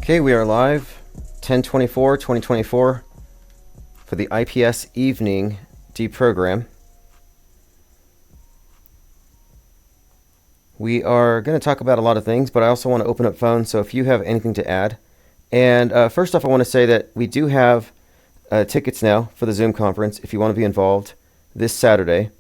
Okay, we are live 10/24/2024 for the Ips Evening Deprogram. We are going to talk about a lot of things, but I also want to open up phones, so if you have anything to add. And first off, I want to say that we do have tickets now for the Zoom conference if you want to be involved this Saturday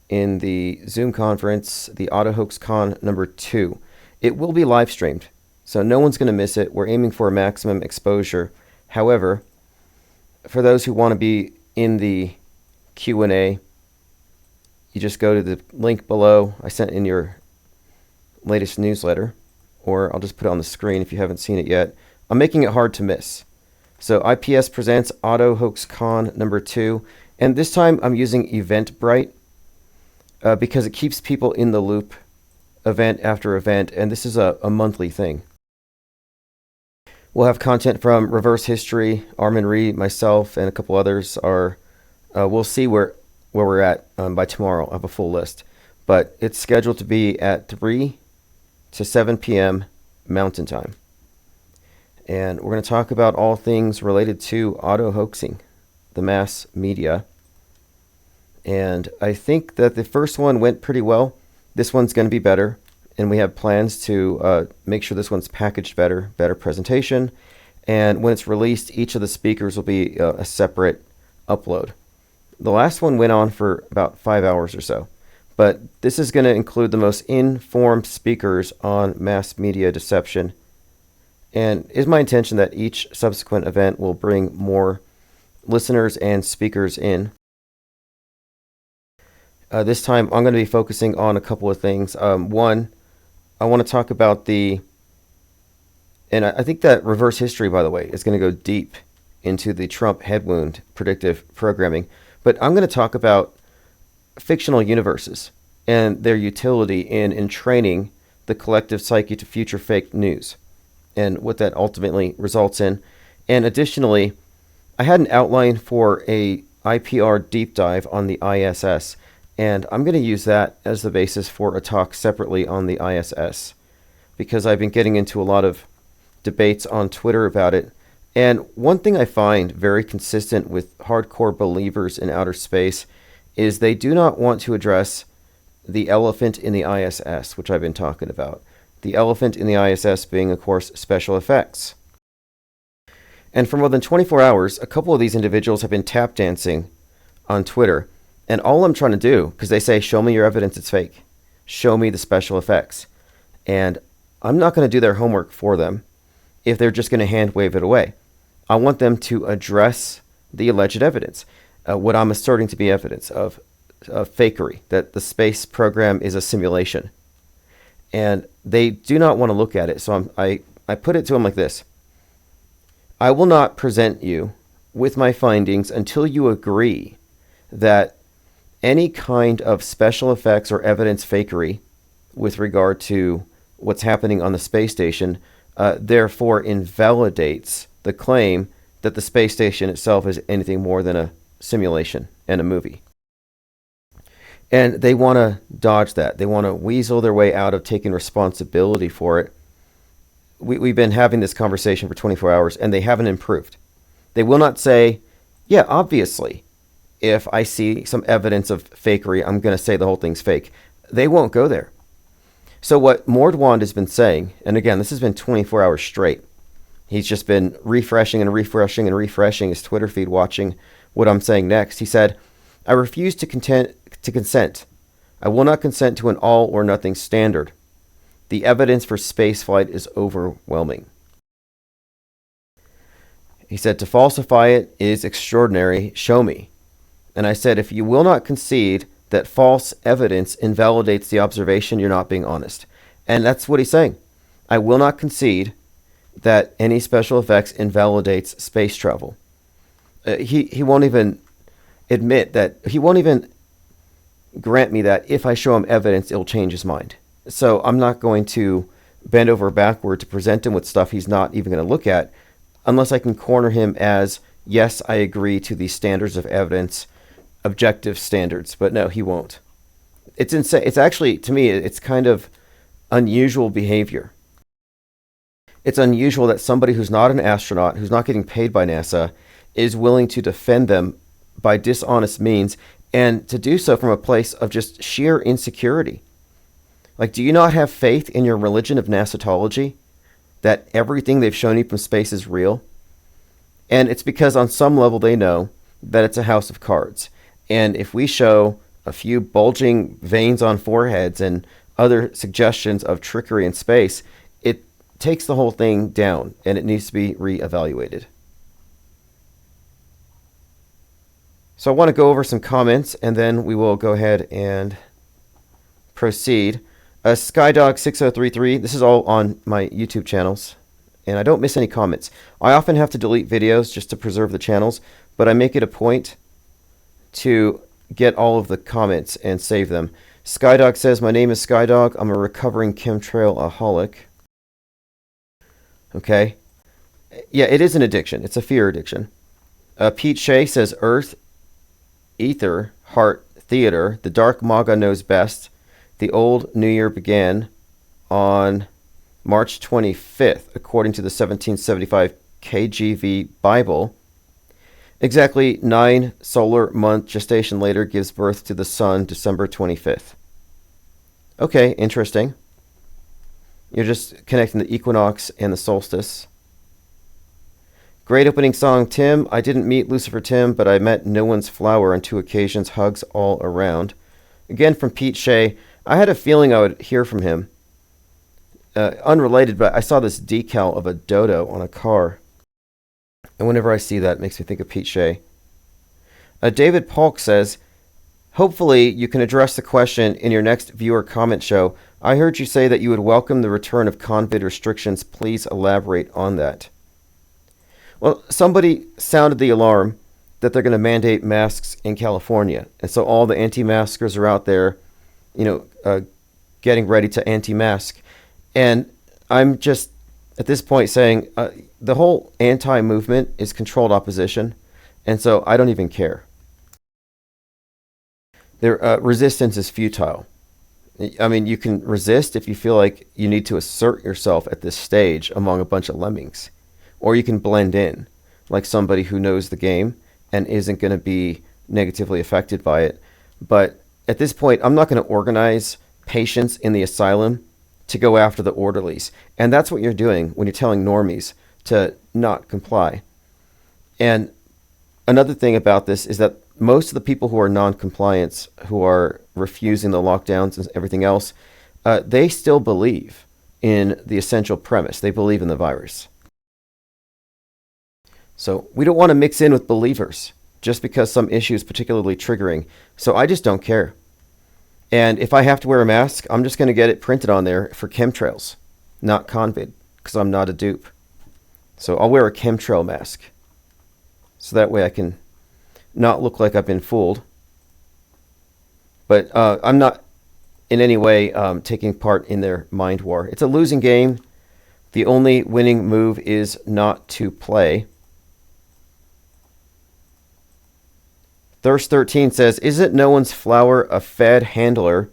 in the Zoom conference, the Auto Hoax Con number 2. It will be live streamed, so no one's going to miss it. We're aiming for maximum exposure. However, for those who want to be in the Q&A, you just go to the link below. I sent in your latest newsletter, or I'll just put it on the screen if you haven't seen it yet. I'm making it hard to miss. So IPS presents Auto Hoax Con number 2, and this time I'm using Eventbrite because it keeps people in the loop event after event, and this is a monthly thing. We'll have content from Reverse History, Armin Reed, myself, and a couple others. We'll see where we're at by tomorrow. I have a full list, but it's scheduled to be at 3 to 7 p.m. Mountain Time. And we're going to talk about all things related to auto hoaxing, the mass media. And I think that the first one went pretty well. This one's going to be better, and we have plans to make sure this one's packaged better presentation. And when it's released, each of the speakers will be a separate upload. The last one went on for about 5 hours or so. But this is going to include the most informed speakers on mass media deception. And it's my intention that each subsequent event will bring more listeners and speakers in. This time, I'm going to be focusing on a couple of things. One, I want to talk about and I think that Reverse History, by the way, is going to go deep into the Trump head wound predictive programming. But I'm going to talk about fictional universes and their utility in training the collective psyche to future fake news and what that ultimately results in. And additionally, I had an outline for a IPR deep dive on the ISS, and I'm going to use that as the basis for a talk separately on the ISS because I've been getting into a lot of debates on Twitter about it. And one thing I find very consistent with hardcore believers in outer space is they do not want to address the elephant in the ISS, which I've been talking about. The elephant in the ISS being, of course, special effects. And for more than 24 hours, a couple of these individuals have been tap dancing on Twitter. And all I'm trying to do, because they say, show me your evidence it's fake. Show me the special effects. And I'm not going to do their homework for them if they're just going to hand wave it away. I want them to address the alleged evidence. What I'm asserting to be evidence of fakery, that the space program is a simulation. And they do not want to look at it. So I put it to them like this. I will not present you with my findings until you agree that any kind of special effects or evidence fakery with regard to what's happening on the space station, therefore invalidates the claim that the space station itself is anything more than a simulation and a movie. And they want to dodge that. They want to weasel their way out of taking responsibility for it. We've been having this conversation for 24 hours, and they haven't improved. They will not say, yeah, obviously, if I see some evidence of fakery, I'm going to say the whole thing's fake. They won't go there. So what Mordwand has been saying, and again, this has been 24 hours straight. He's just been refreshing and refreshing and refreshing his Twitter feed, watching what I'm saying next. He said, I refuse to consent. I will not consent to an all or nothing standard. The evidence for spaceflight is overwhelming. He said, to falsify it is extraordinary. Show me. And I said, if you will not concede that false evidence invalidates the observation, you're not being honest. And that's what he's saying. I will not concede that any special effects invalidates space travel. He won't even admit that. He won't even grant me that if I show him evidence, it'll change his mind. So I'm not going to bend over backward to present him with stuff he's not even going to look at unless I can corner him as, yes, I agree to the standards of evidence, objective standards. But no, he won't. It's insane. It's actually, to me, it's kind of unusual behavior. It's unusual that somebody who's not an astronaut, who's not getting paid by NASA, is willing to defend them by dishonest means, and to do so from a place of just sheer insecurity. Like, do you not have faith in your religion of Nasatology that everything they've shown you from space is real? And it's because on some level they know that it's a house of cards. And if we show a few bulging veins on foreheads and other suggestions of trickery in space, it takes the whole thing down and it needs to be reevaluated. So I want to go over some comments and then we will go ahead and proceed. Skydog6033, this is all on my YouTube channels, and I don't miss any comments. I often have to delete videos just to preserve the channels, but I make it a point to get all of the comments and save them. Skydog says, my name is Skydog. I'm a recovering chemtrail-aholic. Okay. Yeah, it is an addiction. It's a fear addiction. Pete Shea says, Earth, Ether, Heart, Theater. The dark MAGA knows best. The old New Year began on March 25th, according to the 1775 KJV Bible. Exactly 9 solar month gestation later gives birth to the sun, December 25th. Okay, interesting. You're just connecting the equinox and the solstice. Great opening song, Tim. I didn't meet Lucifer Tim, but I met No One's Flower on 2 occasions. Hugs all around. Again, from Pete Shea. I had a feeling I would hear from him. Unrelated, but I saw this decal of a dodo on a car. And whenever I see that, it makes me think of Pete Shea. David Polk says, hopefully you can address the question in your next viewer comment show. I heard you say that you would welcome the return of COVID restrictions. Please elaborate on that. Well, somebody sounded the alarm that they're going to mandate masks in California. And so all the anti-maskers are out there, getting ready to anti-mask. And I'm just, at this point, saying the whole anti-movement is controlled opposition. And so I don't even care. Resistance is futile. I mean, you can resist if you feel like you need to assert yourself at this stage among a bunch of lemmings. Or you can blend in, like somebody who knows the game and isn't going to be negatively affected by it. But at this point, I'm not going to organize patients in the asylum to go after the orderlies. And that's what you're doing when you're telling normies to not comply. And another thing about this is that most of the people who are non-compliants, who are refusing the lockdowns and everything else, they still believe in the essential premise. They believe in the virus. So we don't want to mix in with believers just because some issue is particularly triggering. So I just don't care. And if I have to wear a mask, I'm just going to get it printed on there for chemtrails, not COVID, because I'm not a dupe. So I'll wear a chemtrail mask. So that way I can not look like I've been fooled. But I'm not in any way taking part in their mind war. It's a losing game. The only winning move is not to play. Thirst13 says, isn't No One's Flower a Fed handler,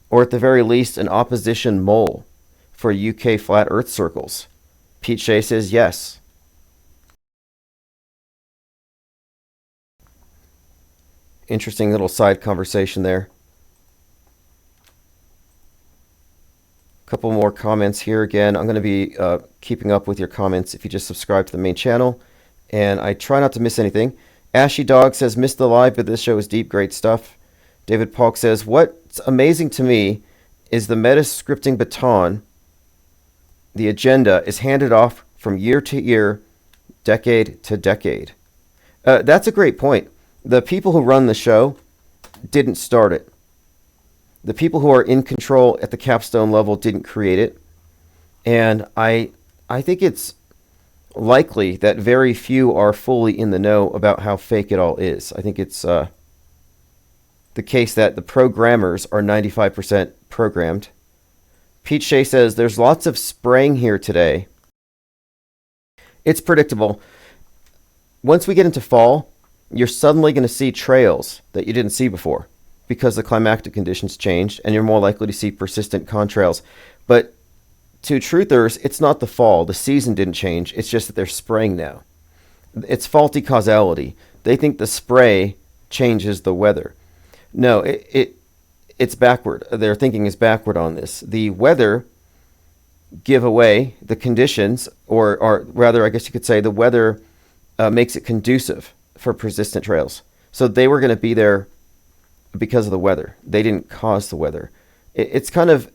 or at the very least an opposition mole for UK flat earth circles? Pete Shea says yes. Interesting little side conversation there. A couple more comments here again. I'm going to be keeping up with your comments if you just subscribe to the main channel, and I try not to miss anything. Ashy Dog says, missed the live, but this show is deep, great stuff. David Polk says, what's amazing to me is the meta-scripting baton, the agenda, is handed off from year to year, decade to decade. That's a great point. The people who run the show didn't start it. The people who are in control at the capstone level didn't create it. And I think it's likely that very few are fully in the know about how fake it all is. I think it's the case that the programmers are 95% programmed. Pete Shea says, there's lots of spraying here today. It's predictable. Once we get into fall, you're suddenly going to see trails that you didn't see before because the climatic conditions changed, and you're more likely to see persistent contrails. But To truthers, it's not the fall. The season didn't change. It's just that they're spraying now. It's faulty causality. They think the spray changes the weather. No, it's backward. Their thinking is backward on this. The weather give away the conditions, or rather, I guess you could say the weather makes it conducive for persistent trails. So they were going to be there because of the weather. They didn't cause the weather. It's kind of,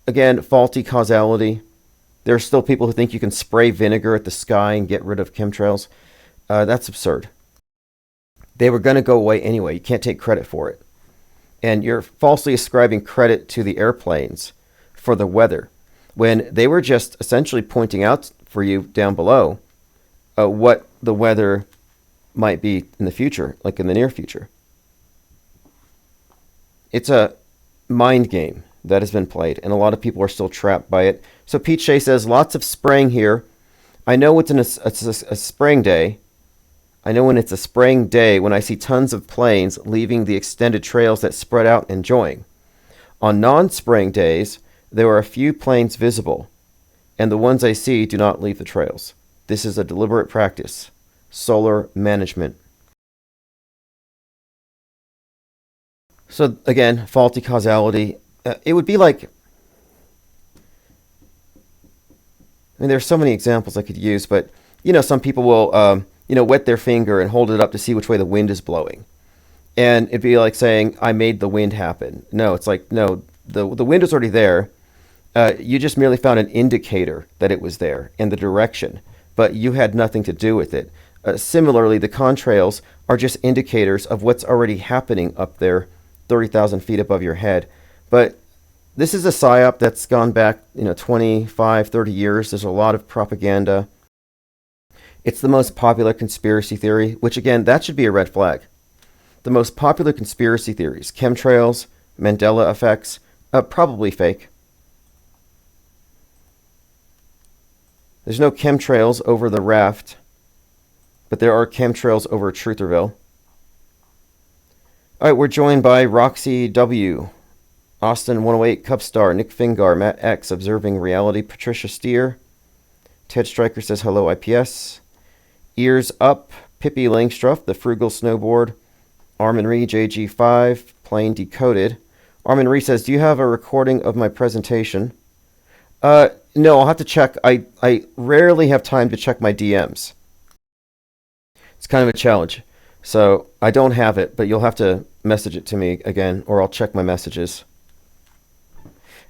again, faulty causality. There are still people who think you can spray vinegar at the sky and get rid of chemtrails. That's absurd. They were going to go away anyway. You can't take credit for it. And you're falsely ascribing credit to the airplanes for the weather, when they were just essentially pointing out for you down below what the weather might be in the future, like in the near future. It's a mind game that has been played, and a lot of people are still trapped by it. So Pete Shea says, lots of spraying here. I know it's a spraying day. I know when it's a spraying day when I see tons of planes leaving the extended trails that spread out enjoying. On non-spraying days, there are a few planes visible, and the ones I see do not leave the trails. This is a deliberate practice. Solar management. So again, faulty causality. It would be like, there's so many examples I could use, but some people will wet their finger and hold it up to see which way the wind is blowing. And it'd be like saying, I made the wind happen. No, it's like, no, the wind was already there. You just merely found an indicator that it was there in the direction, but you had nothing to do with it. Similarly, the contrails are just indicators of what's already happening up there, 30,000 feet above your head. But this is a psyop that's gone back, 25, 30 years. There's a lot of propaganda. It's the most popular conspiracy theory, which again, that should be a red flag. The most popular conspiracy theories, chemtrails, Mandela effects, probably fake. There's no chemtrails over the raft, but there are chemtrails over Trutherville. All right, we're joined by Roxy W., Austin 108, Cup Star, Nick Fingar, Matt X, Observing Reality, Patricia Steer, Ted Stryker says hello, IPS, Ears Up, Pippi Langstruff, The Frugal Snowboard, Armin Ree, JG5, Plain Decoded. Armin Ree says, do you have a recording of my presentation? No, I'll have to check. I rarely have time to check my DMs. It's kind of a challenge. So I don't have it, but you'll have to message it to me again, or I'll check my messages.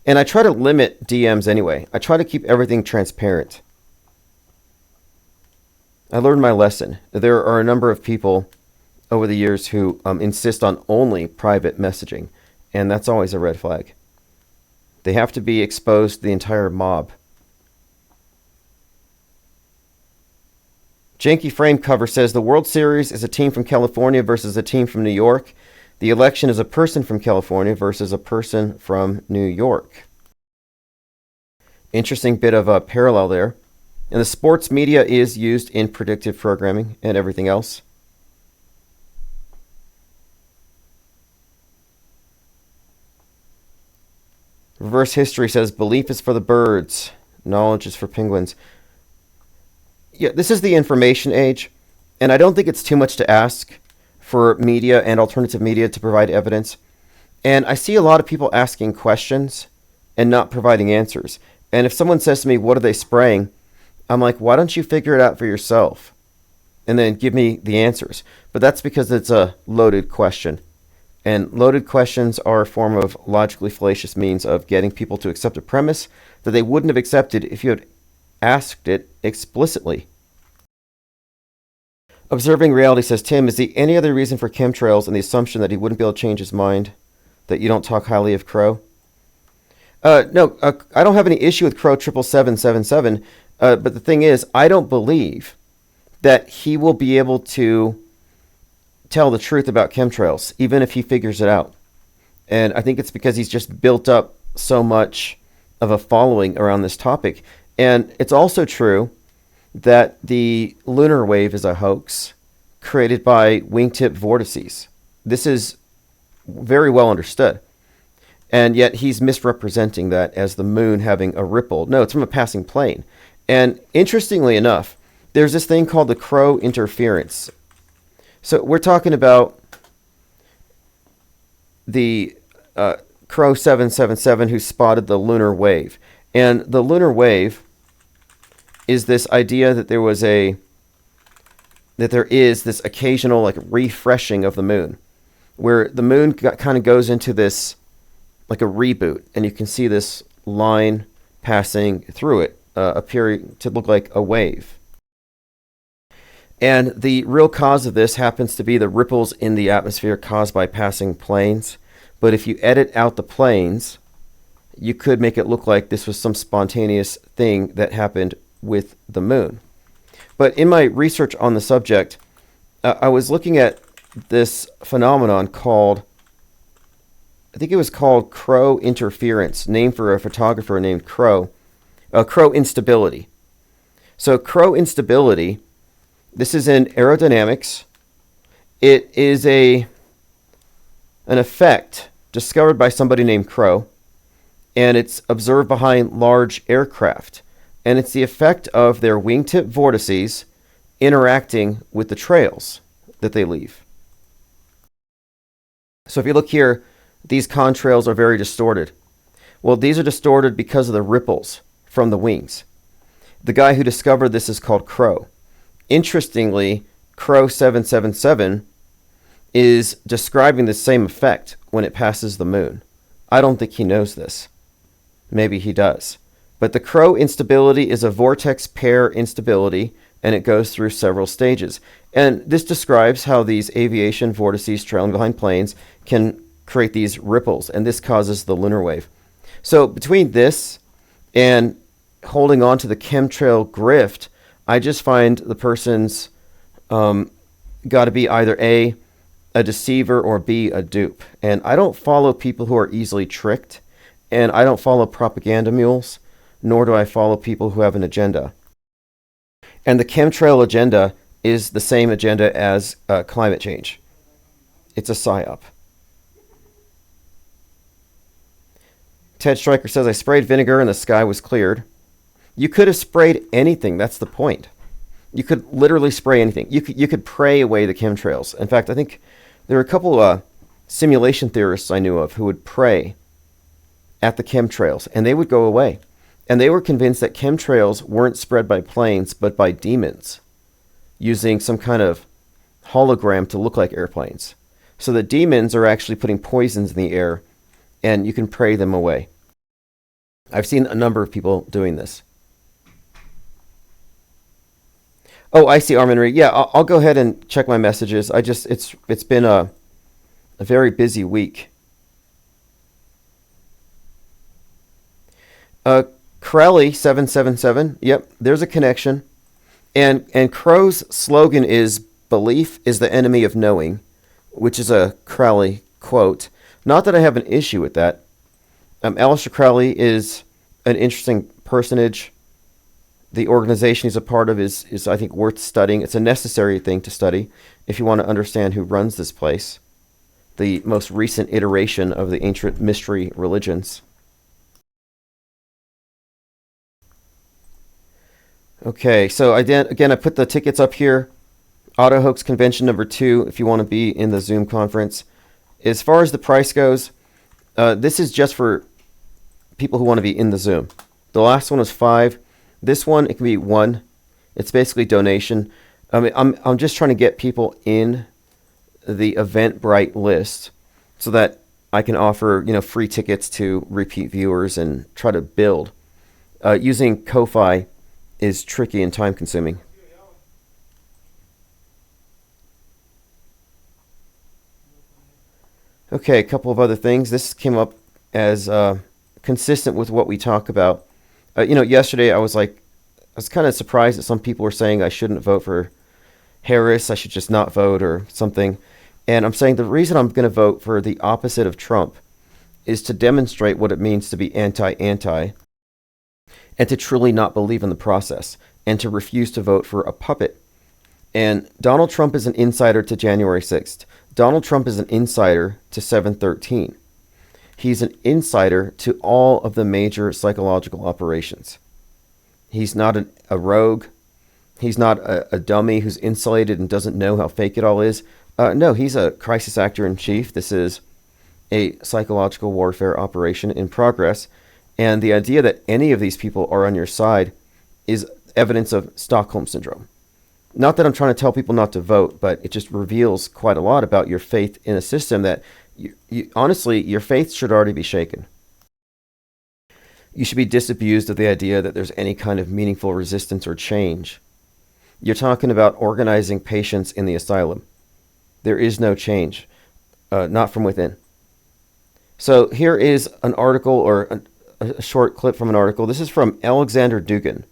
And I try to limit DMs anyway. I try to keep everything transparent. I learned my lesson. There are a number of people over the years who insist on only private messaging, and that's always a red flag. They have to be exposed to the entire mob. Janky Frame Cover says the World Series is a team from California versus a team from New York. The election is a person from California versus a person from New York. Interesting bit of a parallel there. And the sports media is used in predictive programming and everything else. Reverse History says belief is for the birds, knowledge is for penguins. Yeah, this is the information age, and I don't think it's too much to ask for media and alternative media to provide evidence. And I see a lot of people asking questions and not providing answers. And if someone says to me, what are they spraying? I'm like, why don't you figure it out for yourself? And then give me the answers. But that's because it's a loaded question. And loaded questions are a form of logically fallacious means of getting people to accept a premise that they wouldn't have accepted if you had asked it explicitly. Observing Reality says, Tim, is there any other reason for chemtrails and the assumption that he wouldn't be able to change his mind? That you don't talk highly of Crow? No, I don't have any issue with Crow 77777, but the thing is, I don't believe that he will be able to tell the truth about chemtrails, even if he figures it out. And I think it's because he's just built up so much of a following around this topic. And it's also true that the lunar wave is a hoax created by wingtip vortices. This is very well understood. And yet he's misrepresenting that as the moon having a ripple. No, it's from a passing plane. And interestingly enough, there's this thing called the Crow interference. So we're talking about the Crow 777 who spotted the lunar wave. And the lunar wave is this idea that there is this occasional like refreshing of the moon, where the moon kind of goes into this like a reboot, and you can see this line passing through it, appearing to look like a wave. And the real cause of this happens to be the ripples in the atmosphere caused by passing planes. But if you edit out the planes, you could make it look like this was some spontaneous thing that happened with the moon. But in my research on the subject, I was looking at this phenomenon called, I think it was called Crow interference, named for a photographer named Crow. Crow instability. So Crow instability, this is in aerodynamics. It is an effect discovered by somebody named Crow, and it's observed behind large aircraft. And it's the effect of their wingtip vortices interacting with the trails that they leave. So if you look here, these contrails are very distorted. Well, these are distorted because of the ripples from the wings. The guy who discovered this is called Crow. Interestingly, Crow 777 is describing the same effect when it passes the moon. I don't think he knows this. Maybe he does. But the Crow instability is a vortex pair instability, and it goes through several stages. And this describes how these aviation vortices trailing behind planes can create these ripples, and this causes the lunar wave. So between this and holding on to the chemtrail grift, I just find the person's got to be either A, a deceiver, or B, a dupe. And I don't follow people who are easily tricked, and I don't follow propaganda mules, nor do I follow people who have an agenda. And the chemtrail agenda is the same agenda as climate change. It's a psyop. Ted Stryker says, I sprayed vinegar and the sky was cleared. You could have sprayed anything. That's the point. You could literally spray anything. You could pray away the chemtrails. In fact, I think there were a couple simulation theorists I knew of who would pray at the chemtrails, and they would go away. And they were convinced that chemtrails weren't spread by planes, but by demons, using some kind of hologram to look like airplanes. So the demons are actually putting poisons in the air, and you can pray them away. I've seen a number of people doing this. Oh, I see, Armin Reed. Yeah, I'll go ahead and check my messages. It's been a very busy week. Crowley 777. Yep, there's a connection. And Crow's slogan is "Belief is the enemy of knowing," which is a Crowley quote. Not that I have an issue with that. Aleister Crowley is an interesting personage. The organization he's a part of is I think worth studying. It's a necessary thing to study if you want to understand who runs this place, the most recent iteration of the ancient mystery religions. Okay, so I put the tickets up here. Auto Hoax Convention number 2, if you want to be in the Zoom conference. As far as the price goes, this is just for people who want to be in the Zoom. The last one was $5. This one, it can be $1. It's basically donation. I mean, I'm just trying to get people in the Eventbrite list so that I can offer free tickets to repeat viewers and try to build. Using Ko-Fi is tricky and time consuming. Okay, a couple of other things. This came up as consistent with what we talk about. Yesterday I was kind of surprised that some people were saying I shouldn't vote for Harris, I should just not vote or something. And I'm saying the reason I'm going to vote for the opposite of Trump is to demonstrate what it means to be anti-anti and to truly not believe in the process and to refuse to vote for a puppet. And Donald Trump is an insider to January 6th. Donald Trump is an insider to 7/13. He's an insider to all of the major psychological operations. He's not a rogue. He's not a dummy who's insulated and doesn't know how fake it all is. No, he's a crisis actor in chief. This is a psychological warfare operation in progress. And the idea that any of these people are on your side is evidence of Stockholm Syndrome. Not that I'm trying to tell people not to vote, but it just reveals quite a lot about your faith in a system that, honestly, your faith should already be shaken. You should be disabused of the idea that there's any kind of meaningful resistance or change. You're talking about organizing patients in the asylum. There is no change, not from within. So here is an article, or a short clip from an article. This is from Alexander Dugin.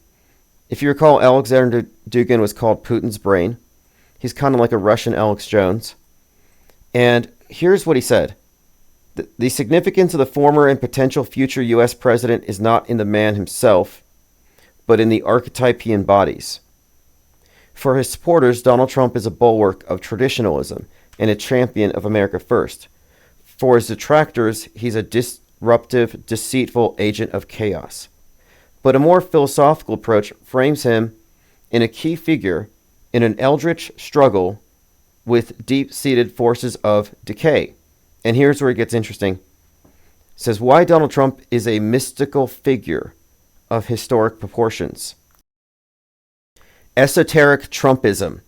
If you recall, Alexander Dugin was called Putin's brain. He's kind of like a Russian Alex Jones. And here's what he said. The significance of the former and potential future U.S. president is not in the man himself, but in the archetype he embodies. For his supporters, Donald Trump is a bulwark of traditionalism and a champion of America First. For his detractors, he's a disruptive, deceitful agent of chaos. But a more philosophical approach frames him in a key figure in an eldritch struggle with deep-seated forces of decay. And here's where it gets interesting. It says, why Donald Trump is a mystical figure of historic proportions. Esoteric Trumpism.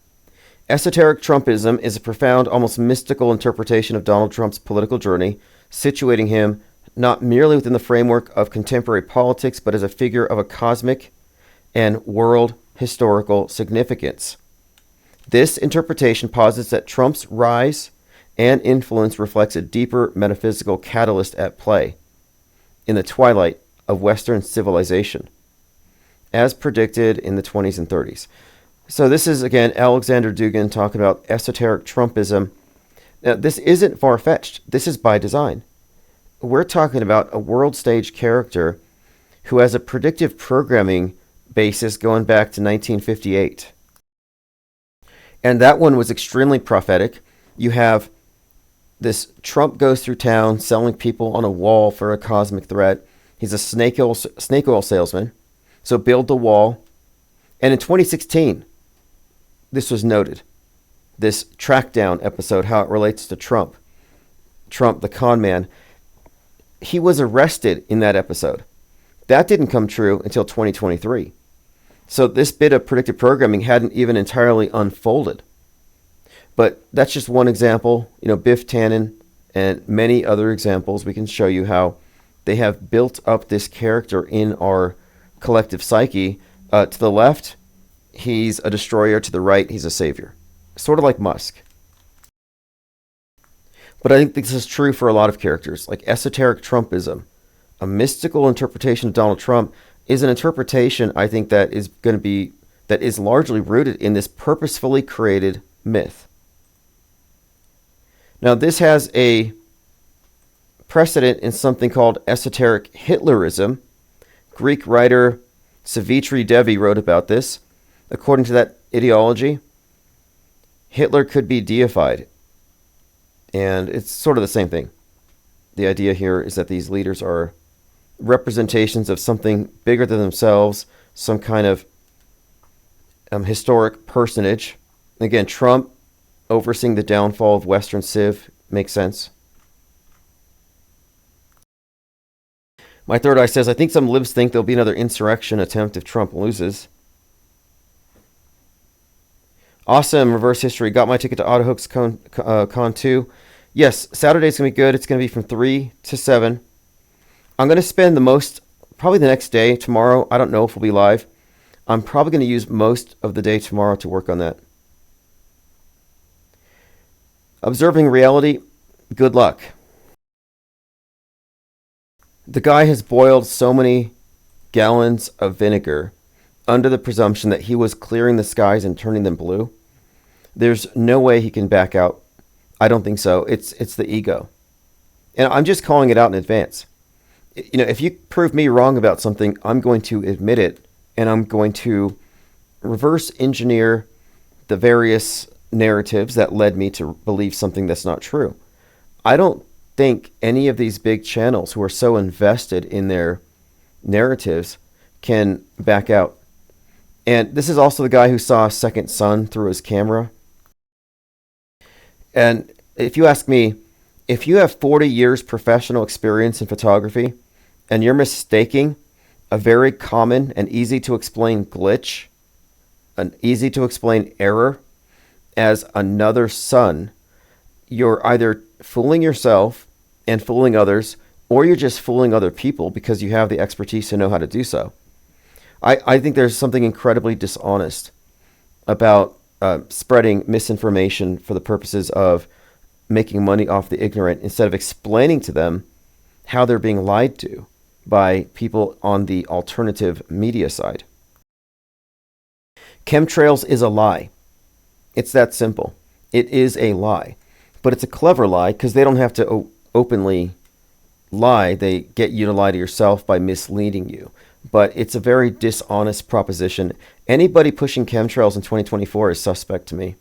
Esoteric Trumpism is a profound, almost mystical interpretation of Donald Trump's political journey, situating him not merely within the framework of contemporary politics, but as a figure of a cosmic and world historical significance. This interpretation posits that Trump's rise and influence reflects a deeper metaphysical catalyst at play in the twilight of Western civilization, as predicted in the 20s and 30s. So this is, again, Alexander Dugin talking about esoteric Trumpism. Now, this isn't far-fetched. This is by design. We're talking about a world stage character who has a predictive programming basis going back to 1958. And that one was extremely prophetic. You have this Trump goes through town selling people on a wall for a cosmic threat. He's a snake oil salesman. So build the wall. And in 2016, this was noted. This track down episode, how it relates to Trump. Trump, the con man. He was arrested in that episode. That didn't come true until 2023. So this bit of predictive programming hadn't even entirely unfolded. But that's just one example. Biff Tannen and many other examples. We can show you how they have built up this character in our collective psyche. To the left, he's a destroyer. To the right, he's a savior. Sort of like Musk. But I think this is true for a lot of characters, like esoteric Trumpism. A mystical interpretation of Donald Trump is an interpretation, I think, that is largely rooted in this purposefully created myth. Now, this has a precedent in something called esoteric Hitlerism. Greek writer Savitri Devi wrote about this. According to that ideology, Hitler could be deified. And it's sort of the same thing. The idea here is that these leaders are representations of something bigger than themselves, some kind of historic personage. Again, Trump overseeing the downfall of Western Civ makes sense. My third eye says, I think some libs think there'll be another insurrection attempt if Trump loses. Awesome. Reverse history. Got my ticket to Autohooks Con 2. Yes, Saturday's going to be good. It's going to be from 3 to 7. I'm going to spend probably the next day, tomorrow. I don't know if we'll be live. I'm probably going to use most of the day tomorrow to work on that. Observing reality, good luck. The guy has boiled so many gallons of vinegar under the presumption that he was clearing the skies and turning them blue. There's no way he can back out. I don't think so. It's the ego. And I'm just calling it out in advance. If you prove me wrong about something, I'm going to admit it, and I'm going to reverse engineer the various narratives that led me to believe something that's not true. I don't think any of these big channels who are so invested in their narratives can back out. And this is also the guy who saw a second sun through his camera. And if you ask me, if you have 40 years professional experience in photography and you're mistaking a very common and easy to explain glitch, an easy to explain error as another sun, you're either fooling yourself and fooling others, or you're just fooling other people because you have the expertise to know how to do so. I think there's something incredibly dishonest about spreading misinformation for the purposes of making money off the ignorant instead of explaining to them how they're being lied to by people on the alternative media side. Chemtrails is a lie. It's that simple. It is a lie. But it's a clever lie because they don't have to openly lie. They get you to lie to yourself by misleading you. But it's a very dishonest proposition. Anybody pushing chemtrails in 2024 is suspect to me.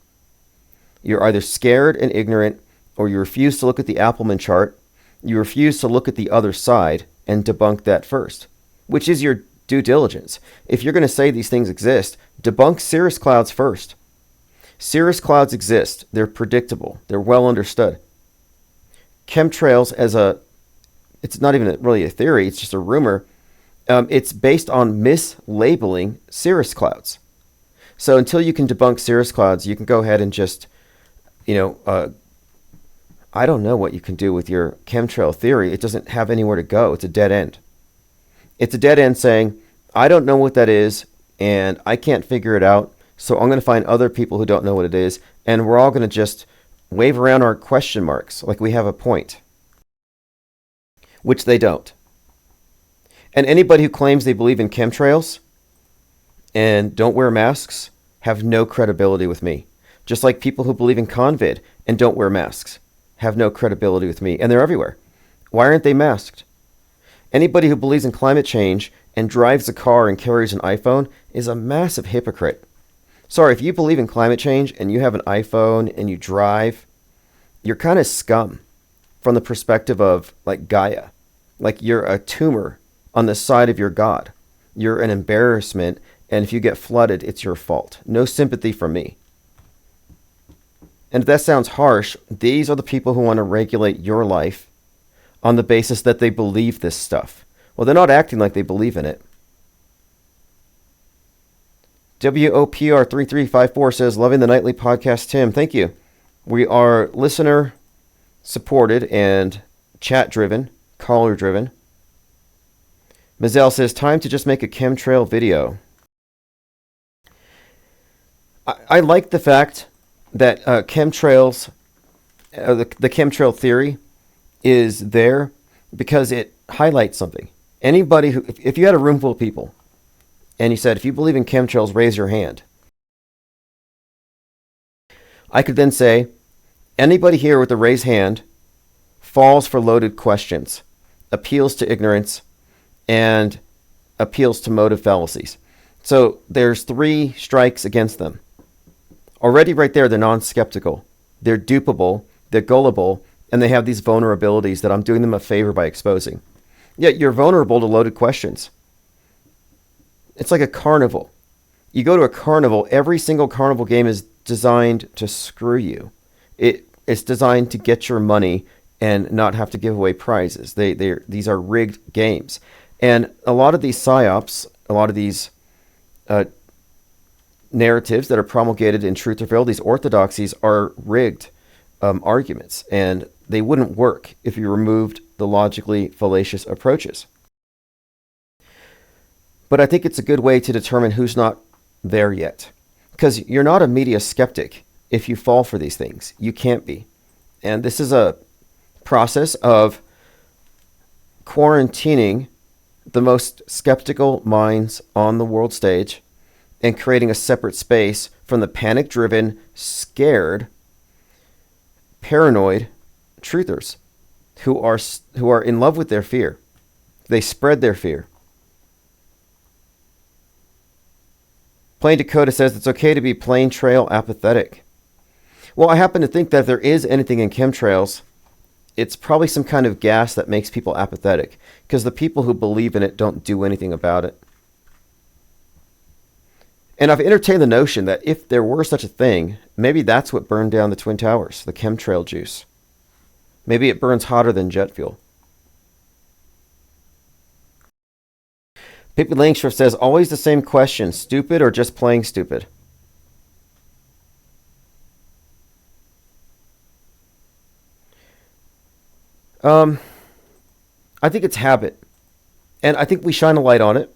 You're either scared and ignorant, or you refuse to look at the Appleman chart, you refuse to look at the other side and debunk that first, which is your due diligence. If you're going to say these things exist, debunk cirrus clouds first. Cirrus clouds exist. They're predictable. They're well understood. Chemtrails it's not even really a theory, it's just a rumor. It's based on mislabeling cirrus clouds. So until you can debunk cirrus clouds, you can go ahead and just, I don't know what you can do with your chemtrail theory. It doesn't have anywhere to go. It's a dead end. It's a dead end saying, I don't know what that is, and I can't figure it out, so I'm going to find other people who don't know what it is, and we're all going to just wave around our question marks like we have a point, which they don't. And anybody who claims they believe in chemtrails and don't wear masks have no credibility with me. Just like people who believe in COVID and don't wear masks have no credibility with me. And they're everywhere. Why aren't they masked? Anybody who believes in climate change and drives a car and carries an iPhone is a massive hypocrite. Sorry, if you believe in climate change and you have an iPhone and you drive, you're kind of scum from the perspective of like Gaia. Like you're a tumor on the side of your God. You're an embarrassment, and if you get flooded, it's your fault. No sympathy from me. And if that sounds harsh, these are the people who want to regulate your life on the basis that they believe this stuff. Well, they're not acting like they believe in it. WOPR3354 says, loving the nightly podcast, Tim. Thank you. We are listener supported and chat driven, caller driven. Mazel says, time to just make a chemtrail video. I like the fact that chemtrails, the chemtrail theory is there because it highlights something. Anybody who, if you had a room full of people and you said, if you believe in chemtrails, raise your hand. I could then say, anybody here with a raised hand falls for loaded questions, appeals to ignorance, and appeals to motive fallacies. So there's 3 strikes against them. Already right there, they're non-skeptical. They're dupable, they're gullible, and they have these vulnerabilities that I'm doing them a favor by exposing. Yet you're vulnerable to loaded questions. It's like a carnival. You go to a carnival, every single carnival game is designed to screw you. It's designed to get your money and not have to give away prizes. These are rigged games. And a lot of these psyops, a lot of these narratives that are promulgated in Truth or Veil, these orthodoxies are rigged arguments, and they wouldn't work if you removed the logically fallacious approaches. But I think it's a good way to determine who's not there yet. Because you're not a media skeptic if you fall for these things. You can't be. And this is a process of quarantining the most skeptical minds on the world stage and creating a separate space from the panic-driven, scared, paranoid truthers who are in love with their fear. They spread their fear. Plain Dakota says it's okay to be plain trail apathetic. Well, I happen to think that if there is anything in chemtrails, it's probably some kind of gas that makes people apathetic, because the people who believe in it don't do anything about it. And I've entertained the notion that if there were such a thing, maybe that's what burned down the Twin Towers, the chemtrail juice. Maybe it burns hotter than jet fuel. Pippi Langstrip says, always the same question, stupid or just playing stupid? I think it's habit. And I think we shine a light on it.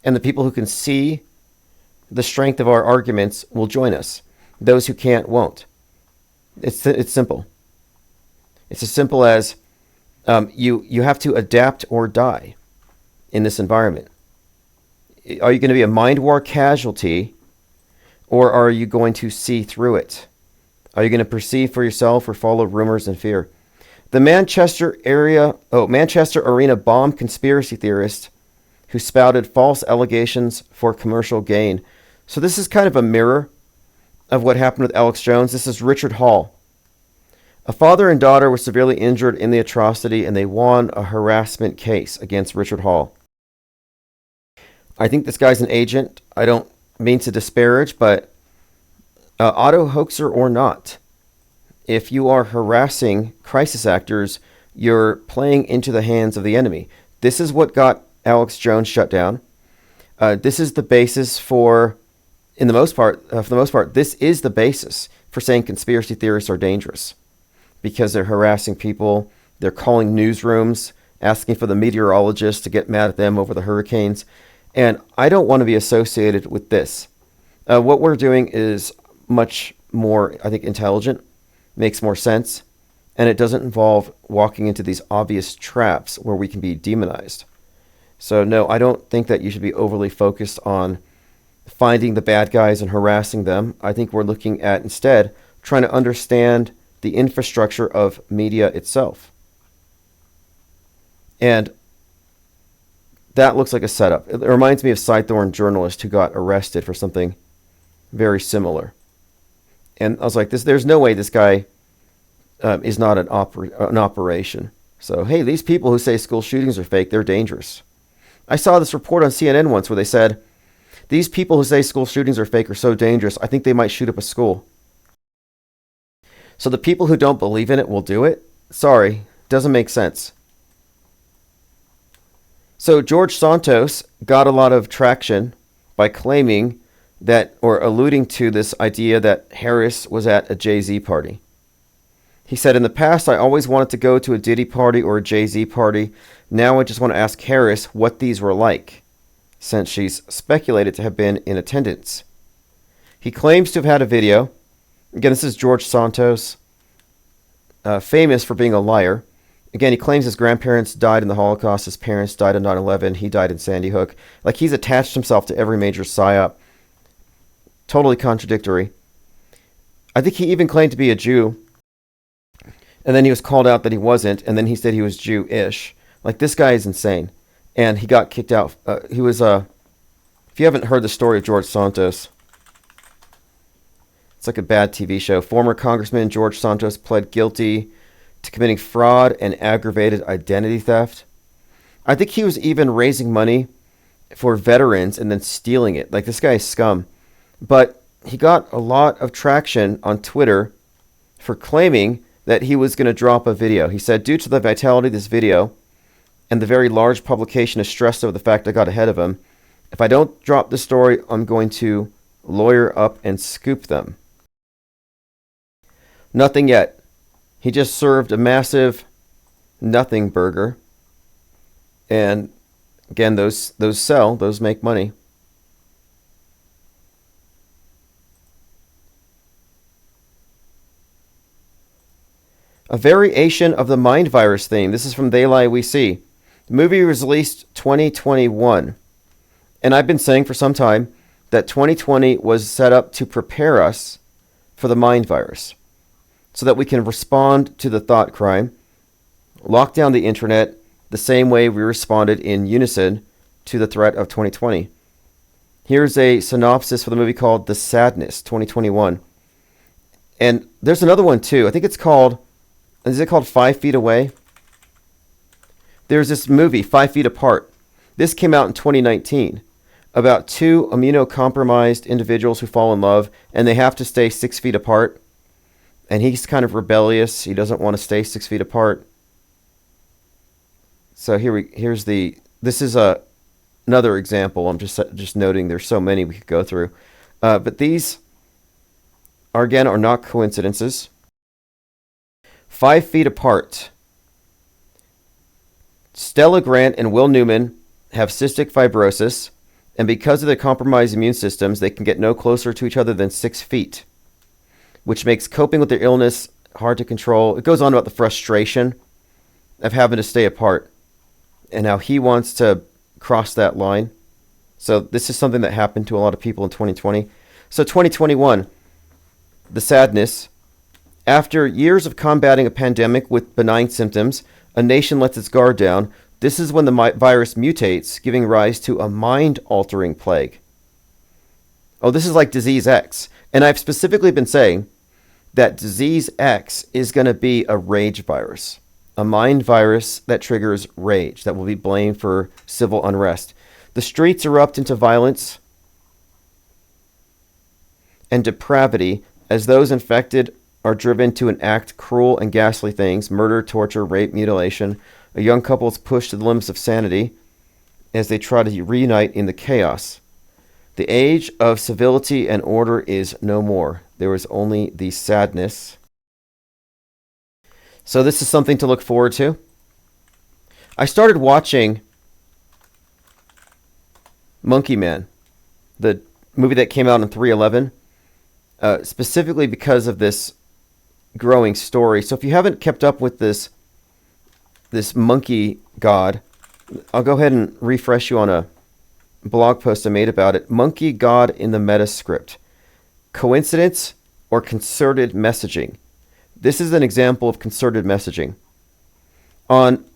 And the people who can see the strength of our arguments will join us. Those who can't won't. It's simple. It's as simple as you have to adapt or die in this environment. Are you going to be a mind war casualty, or are you going to see through it? Are you going to perceive for yourself or follow rumors and fear? The Manchester Arena bomb conspiracy theorist who spouted false allegations for commercial gain. So this is kind of a mirror of what happened with Alex Jones. This is Richard Hall. A father and daughter were severely injured in the atrocity, and they won a harassment case against Richard Hall. I think this guy's an agent. I don't mean to disparage, but auto hoaxer or not, if you are harassing crisis actors, you're playing into the hands of the enemy. This is what got Alex Jones shut down. This is the basis for, for the most part, this is the basis for saying conspiracy theorists are dangerous, because they're harassing people. They're calling newsrooms, asking for the meteorologists to get mad at them over the hurricanes. And I don't want to be associated with this. What we're doing is much more, I think, intelligent, makes more sense, and it doesn't involve walking into these obvious traps where we can be demonized. So no, I don't think that you should be overly focused on finding the bad guys and harassing them. I think we're looking at, instead, trying to understand the infrastructure of media itself. And that looks like a setup. It reminds me of Cythorn journalist who got arrested for something very similar. And I was like, there's no way this guy is not an operation. So, hey, these people who say school shootings are fake, they're dangerous. I saw this report on CNN once where they said, these people who say school shootings are fake are so dangerous, I think they might shoot up a school. So the people who don't believe in it will do it? Sorry, doesn't make sense. So George Santos got a lot of traction by claiming that, or alluding to this idea that Harris was at a Jay-Z party. He said, in the past, I always wanted to go to a Diddy party or a Jay-Z party. Now I just want to ask Harris what these were like, since she's speculated to have been in attendance. He claims to have had a video. Again, this is George Santos, famous for being a liar. Again, he claims his grandparents died in the Holocaust, his parents died in 9/11, he died in Sandy Hook. Like, he's attached himself to every major psyop. Totally contradictory. I think he even claimed to be a Jew, and then he was called out that he wasn't, and then he said he was Jewish. Like, this guy is insane. And he got kicked out. If you haven't heard the story of George Santos, it's like a bad TV show. Former Congressman George Santos pled guilty to committing fraud and aggravated identity theft. I think he was even raising money for veterans and then stealing it. Like, this guy is scum. But he got a lot of traction on Twitter for claiming that he was going to drop a video. He said, due to the vitality of this video and the very large publication is stressed over the fact I got ahead of him, if I don't drop the story, I'm going to lawyer up and scoop them. Nothing yet. He just served a massive nothing burger. And again, those sell, those make money. A variation of the mind virus theme. This is from They Lie We See. The movie was released 2021. And I've been saying for some time that 2020 was set up to prepare us for the mind virus, so that we can respond to the thought crime, lock down the internet the same way we responded in unison to the threat of 2020. Here's a synopsis for the movie called The Sadness, 2021. And there's another one too. I think it's called Is it called 5 Feet Away? There's this movie, 5 Feet Apart. This came out in 2019 about two immunocompromised individuals who fall in love, and they have to stay 6 feet apart. And he's kind of rebellious. He doesn't want to stay 6 feet apart. So this is another example. I'm just noting there's so many we could go through. But these are not coincidences. 5 Feet Apart. Stella Grant and Will Newman have cystic fibrosis, and because of their compromised immune systems, they can get no closer to each other than 6 feet, which makes coping with their illness hard to control. It goes on about the frustration of having to stay apart and how he wants to cross that line. So this is something that happened to a lot of people in 2020. So 2021, the sadness. After years of combating a pandemic with benign symptoms, a nation lets its guard down. This is when the virus mutates, giving rise to a mind-altering plague. Oh, this is like Disease X. And I've specifically been saying that Disease X is going to be a rage virus, a mind virus that triggers rage, that will be blamed for civil unrest. The streets erupt into violence and depravity as those infected are driven to enact cruel and ghastly things: murder, torture, rape, mutilation. A young couple is pushed to the limits of sanity as they try to reunite in the chaos. The age of civility and order is no more. There is only the sadness. So this is something to look forward to. I started watching Monkey Man, the movie that came out in 3/11, specifically because of this growing story. So if you haven't kept up with this monkey god, I'll go ahead and refresh you on a blog post I made about it. Monkey god in the Metascript. Coincidence or concerted messaging? This is an example of concerted messaging. On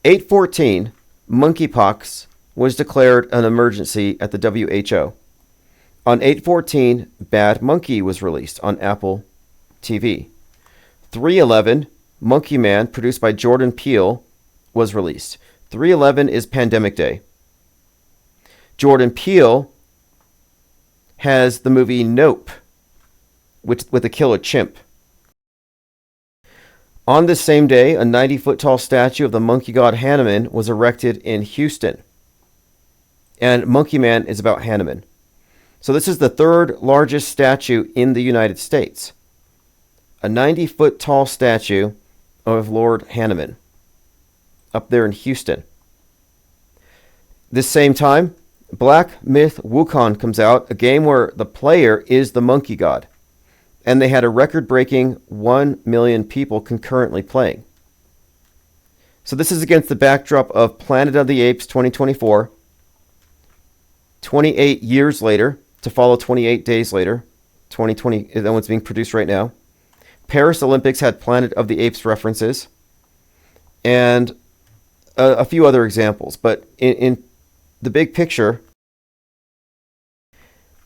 8/14, monkeypox was declared an emergency at the WHO. On 8/14, Bad Monkey was released on Apple TV. 3/11, Monkey Man, produced by Jordan Peele, was released. 3/11 is Pandemic Day. Jordan Peele has the movie Nope with a killer chimp. On this same day, a 90-foot tall statue of the monkey god Hanuman was erected in Houston. And Monkey Man is about Hanuman. So this is the third largest statue in the United States. A 90-foot tall statue of Lord Hanuman up there in Houston. This same time, Black Myth Wukong comes out, a game where the player is the monkey god. And they had a record-breaking 1 million people concurrently playing. So this is against the backdrop of Planet of the Apes 2024. 28 years later, to follow 28 days later, 2020, that one's being produced right now. Paris Olympics had Planet of the Apes references, and a few other examples. But in the big picture,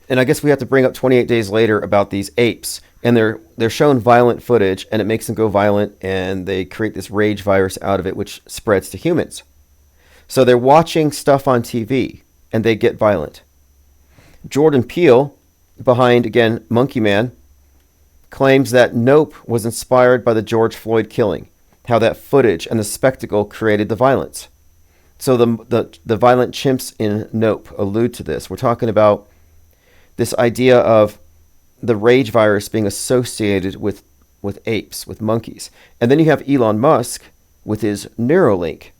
and I guess we have to bring up 28 days later about these apes, and they're shown violent footage, and it makes them go violent, and they create this rage virus out of it, which spreads to humans. So they're watching stuff on TV, and they get violent. Jordan Peele, behind, again, Monkey Man, claims that Nope was inspired by the George Floyd killing, how that footage and the spectacle created the violence. So the violent chimps in Nope allude to this. We're talking about this idea of the rage virus being associated with apes, with monkeys. And then you have Elon Musk with his Neuralink.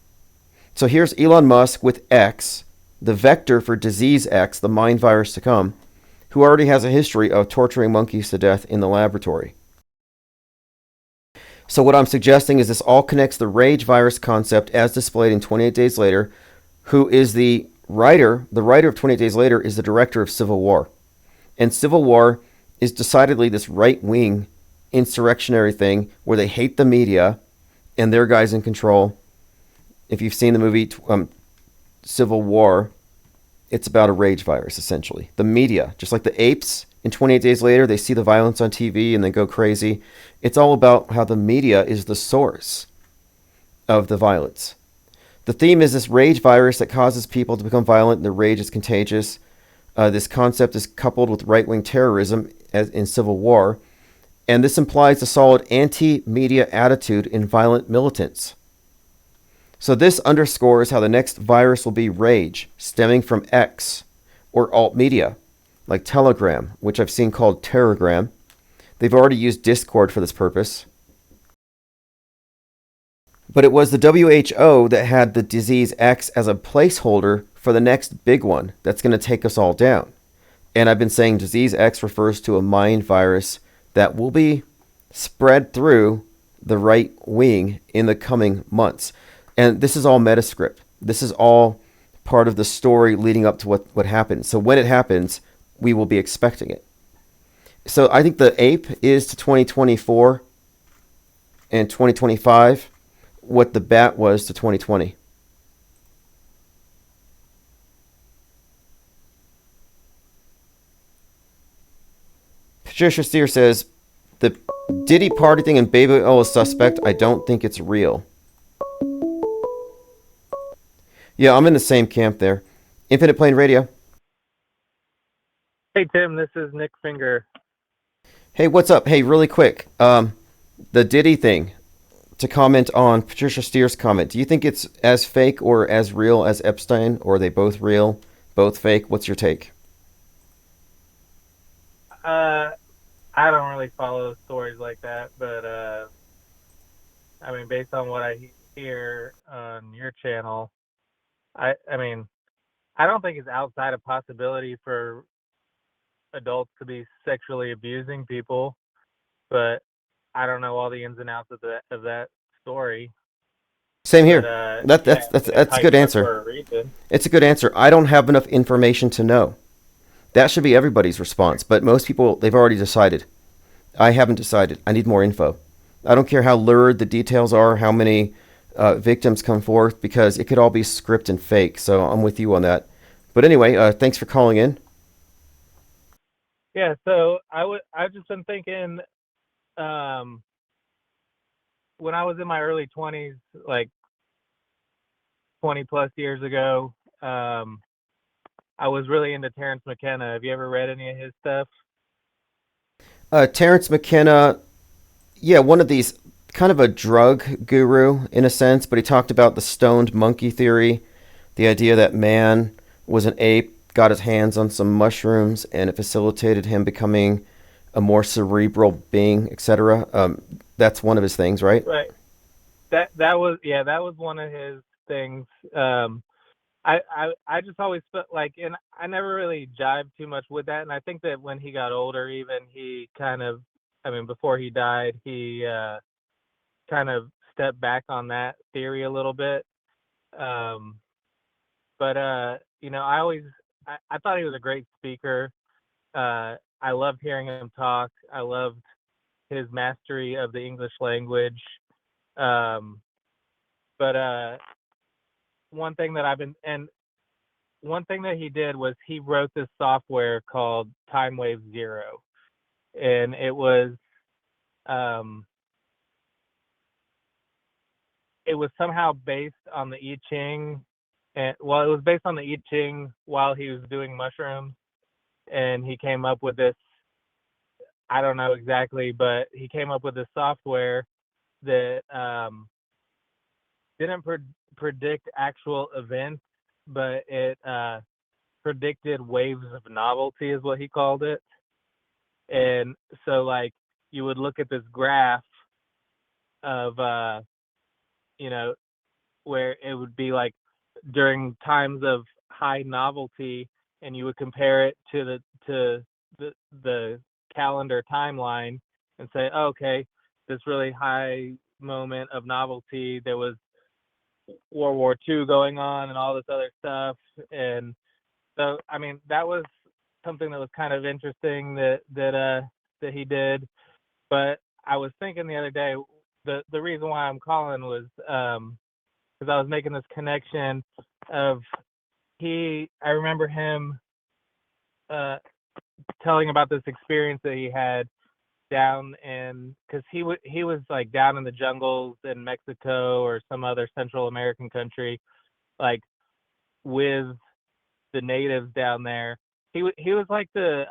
So here's Elon Musk with X, the vector for Disease X, the mind virus to come, who already has a history of torturing monkeys to death in the laboratory. So what I'm suggesting is this all connects the rage virus concept as displayed in 28 Days Later, who is the writer of 28 Days Later is the director of Civil War. And Civil War is decidedly this right-wing insurrectionary thing where they hate the media and their guys in control. If you've seen the movie Civil War, It's about a rage virus, essentially. The media, just like the apes, in 28 Days Later, they see the violence on TV and they go crazy. It's all about how the media is the source of the violence. The theme is this rage virus that causes people to become violent, and the rage is contagious. This concept is coupled with right wing terrorism as in civil war, and this implies a solid anti media attitude in violent militants. So, this underscores how the next virus will be rage, stemming from X or alt media, like Telegram, which I've seen called Terragram. They've already used Discord for this purpose. But it was the WHO that had the disease X as a placeholder for the next big one that's going to take us all down. And I've been saying disease X refers to a mind virus that will be spread through the right wing in the coming months. And this is all metascript. This is all part of the story leading up to what happens. So when it happens, we will be expecting it. So I think the ape is to 2024 and 2025 what the bat was to 2020. Patricia Steer says, the Diddy party thing and Baby Oil is suspect. I don't think it's real. Yeah, I'm in the same camp there. Infinite Plane Radio. Hey Tim, this is Nick Finger. Hey, what's up? Hey, really quick. The Diddy thing. To comment on Patricia Steer's comment, do you think it's as fake or as real as Epstein, or are they both real, both fake? What's your take? I don't really follow stories like that, but I mean, based on what I hear on your channel, I mean, I don't think it's outside of possibility for adults to be sexually abusing people, but I don't know all the ins and outs of that story. Same But here. That yeah, that's I that's mean, it's that's a good hyped up answer. for a reason. It's a good answer. I don't have enough information to know. That should be everybody's response, but most people they've already decided. I haven't decided. I need more info. I don't care how lurid the details are, how many victims come forth, because it could all be script and fake. So I'm with you on that. But anyway, thanks for calling in. Yeah, so I've just been thinking, um, when I was in my early 20s, like 20 plus years ago, um, I was really into Terrence McKenna. Have you ever read any of his stuff? Terrence McKenna, yeah, one of these kind of a drug guru in a sense, but he talked about the stoned monkey theory, the idea that man was an ape, got his hands on some mushrooms, and it facilitated him becoming a more cerebral being, etc. That's one of his things, right? Right. That was, yeah, that was one of his things. Um, I just always felt like, and I never really jived too much with that. And I think that when he got older, even he kind of, I mean, before he died, he kind of stepped back on that theory a little bit. Um, but I always I thought he was a great speaker. I loved hearing him talk. I loved his mastery of the English language. Um, but one thing that I've been and one thing that he did was he wrote this software called Time Wave Zero, and um, it was somehow based on the I Ching, and well, it was based on the I Ching while he was doing mushrooms, and he came up with this. I don't know exactly, but he came up with this software that didn't predict actual events, but it predicted waves of novelty, is what he called it. And so, like, you would look at this graph of, you know, where it would be like during times of high novelty, and you would compare it to the calendar timeline and say, oh, okay, this really high moment of novelty, there was World War II going on and all this other stuff. And so, I mean, that was something that was kind of interesting that he did. But I was thinking the other day, the reason why I'm calling was because I was making this connection of I remember him uh, telling about this experience that he had down in, because he was like down in the jungles in Mexico or some other Central American country, like with the natives down there. He was like the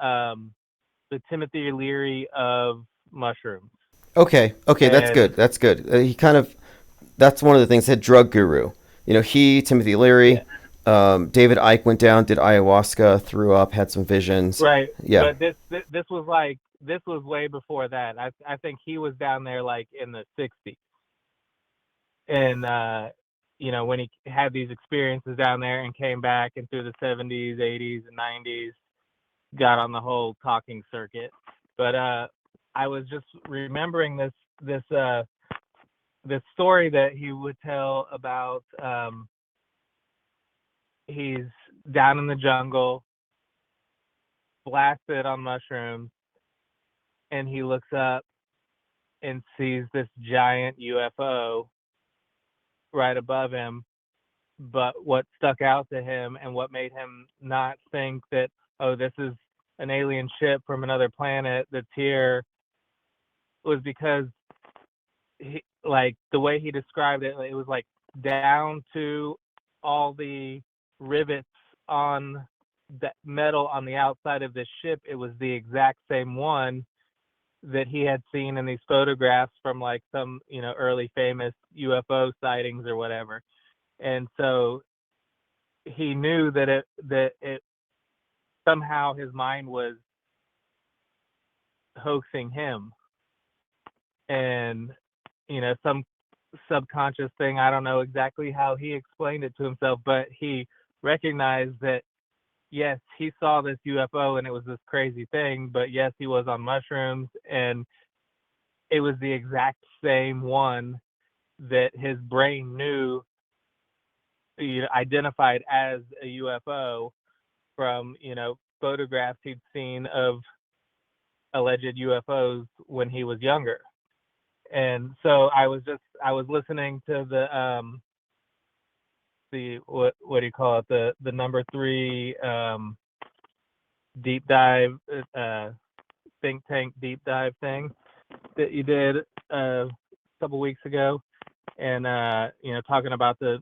Timothy Leary of mushrooms. Okay, okay, that's And good. That's good. He kind of that's one of the things. Said drug guru. He, Timothy yeah, Leary, David Icke went down, did ayahuasca, threw up, had some visions. right. Yeah. But this was way before that. I think he was down there like in the 60s, and when he had these experiences down there and came back and through the 70s, 80s, and 90s, got on the whole talking circuit. But I was just remembering this this story that he would tell about. He's down in the jungle, blasted on mushrooms, and he looks up and sees this giant UFO right above him. But what stuck out to him and what made him not think that, oh, this is an alien ship from another planet that's here, was because like the way he described it, it was like down to all the rivets on the metal on the outside of this ship. It was the exact same one that he had seen in these photographs from like some early famous UFO sightings or whatever. And so he knew that it somehow his mind was hoaxing him, and some subconscious thing. I don't know exactly how he explained it to himself, but he recognized that yes, he saw this UFO and it was this crazy thing, but yes, he was on mushrooms and it was the exact same one that his brain knew, identified as a UFO from, photographs he'd seen of alleged UFOs when he was younger. And so I was listening to the what do you call it, the number three deep dive think tank deep dive thing that you did a couple weeks ago, and talking about the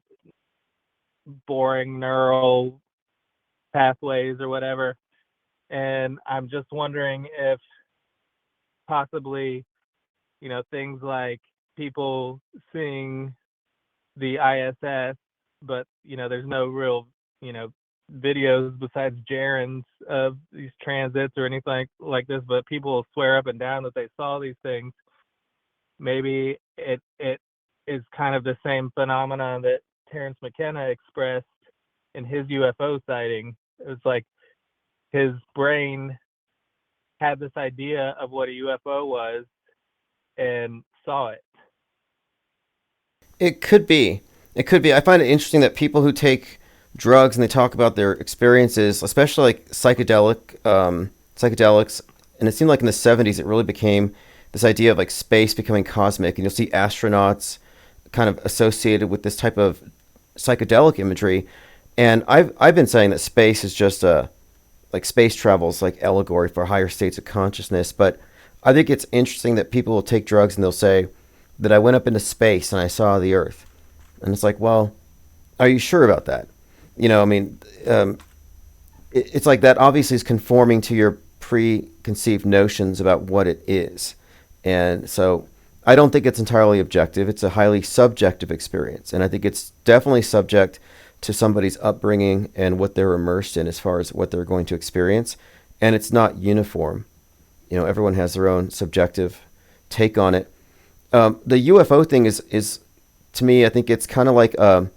boring neural pathways or whatever. And I'm just wondering if possibly things like people seeing the ISS, but there's no real videos besides Jaren's of these transits or anything like this, but people swear up and down that they saw these things. Maybe it is kind of the same phenomenon that Terrence McKenna expressed in his UFO sighting. It was like his brain had this idea of what a UFO was and saw it. It could be. It could be. I find it interesting that people who take drugs and they talk about their experiences, especially like psychedelics, and it seemed like in the '70s it really became this idea of like space becoming cosmic, and you'll see astronauts kind of associated with this type of psychedelic imagery. And I've been saying that space is just a like space travel is like allegory for higher states of consciousness. But I think it's interesting that people will take drugs and they'll say that I went up into space and I saw the Earth, and it's like, well, are you sure about that? I mean, it's like that obviously is conforming to your preconceived notions about what it is. And so I don't think it's entirely objective. It's a highly subjective experience. And I think it's definitely subject to somebody's upbringing and what they're immersed in as far as what they're going to experience. And it's not uniform. Everyone has their own subjective take on it. The UFO thing is to me, I think it's kind of like a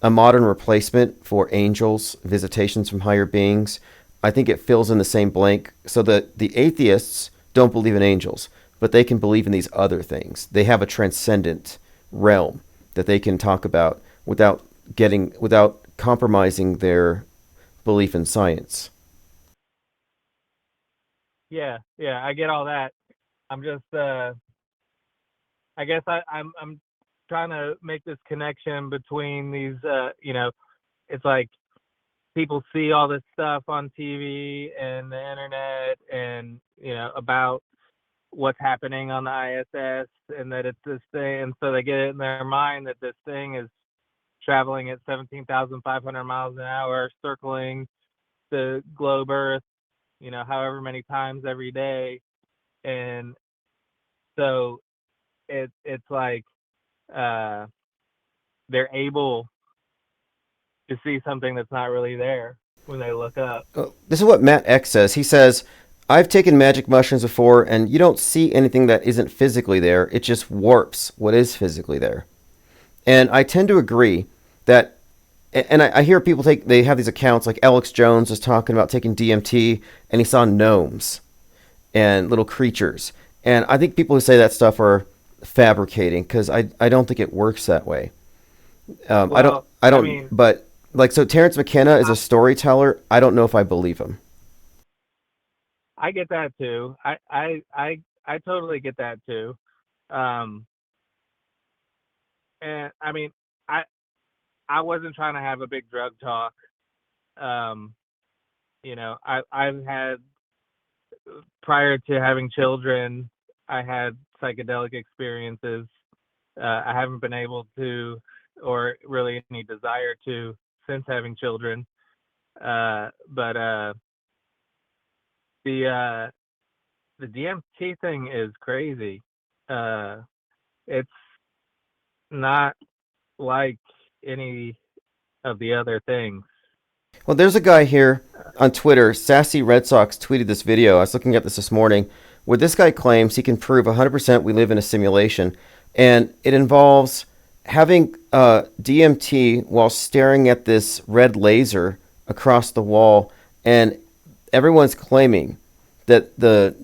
modern replacement for angels, visitations from higher beings. I think it fills in the same blank so that the atheists don't believe in angels, but they can believe in these other things. They have a transcendent realm that they can talk about without compromising their belief in science. Yeah, yeah, I get all that. I'm just I guess I'm trying to make this connection between these it's like people see all this stuff on TV and the internet, and about what's happening on the ISS, and that it's this thing, and so they get it in their mind that this thing is traveling at 17,500 miles an hour, circling the globe Earth, however many times every day, and so it's like uh, they're able to see something that's not really there when they look up. This is what Matt X says. He says, I've taken magic mushrooms before, and you don't see anything that isn't physically there. It just warps what is physically there. And I tend to agree that, and I hear people they have these accounts, like Alex Jones was talking about taking DMT, and he saw gnomes and little creatures. And I think people who say that stuff are fabricating, because I don't think it works that way. Well, I I don't, mean, but like, so Terrence McKenna is I, a storyteller. I don't know if I believe him. I get that too. I totally get that too. Um, and I mean, I I wasn't trying to have a big drug talk. Um, I've had, prior to having children, I had psychedelic experiences. I haven't been able to, or really any desire to, since having children. But the uh, the DMT thing is crazy. Uh, it's not like any of the other things. Well, there's a guy here on Twitter. Sassy Red Sox tweeted this video. I was looking at this morning, where this guy claims he can prove 100% we live in a simulation, and it involves having DMT while staring at this red laser across the wall, and everyone's claiming that the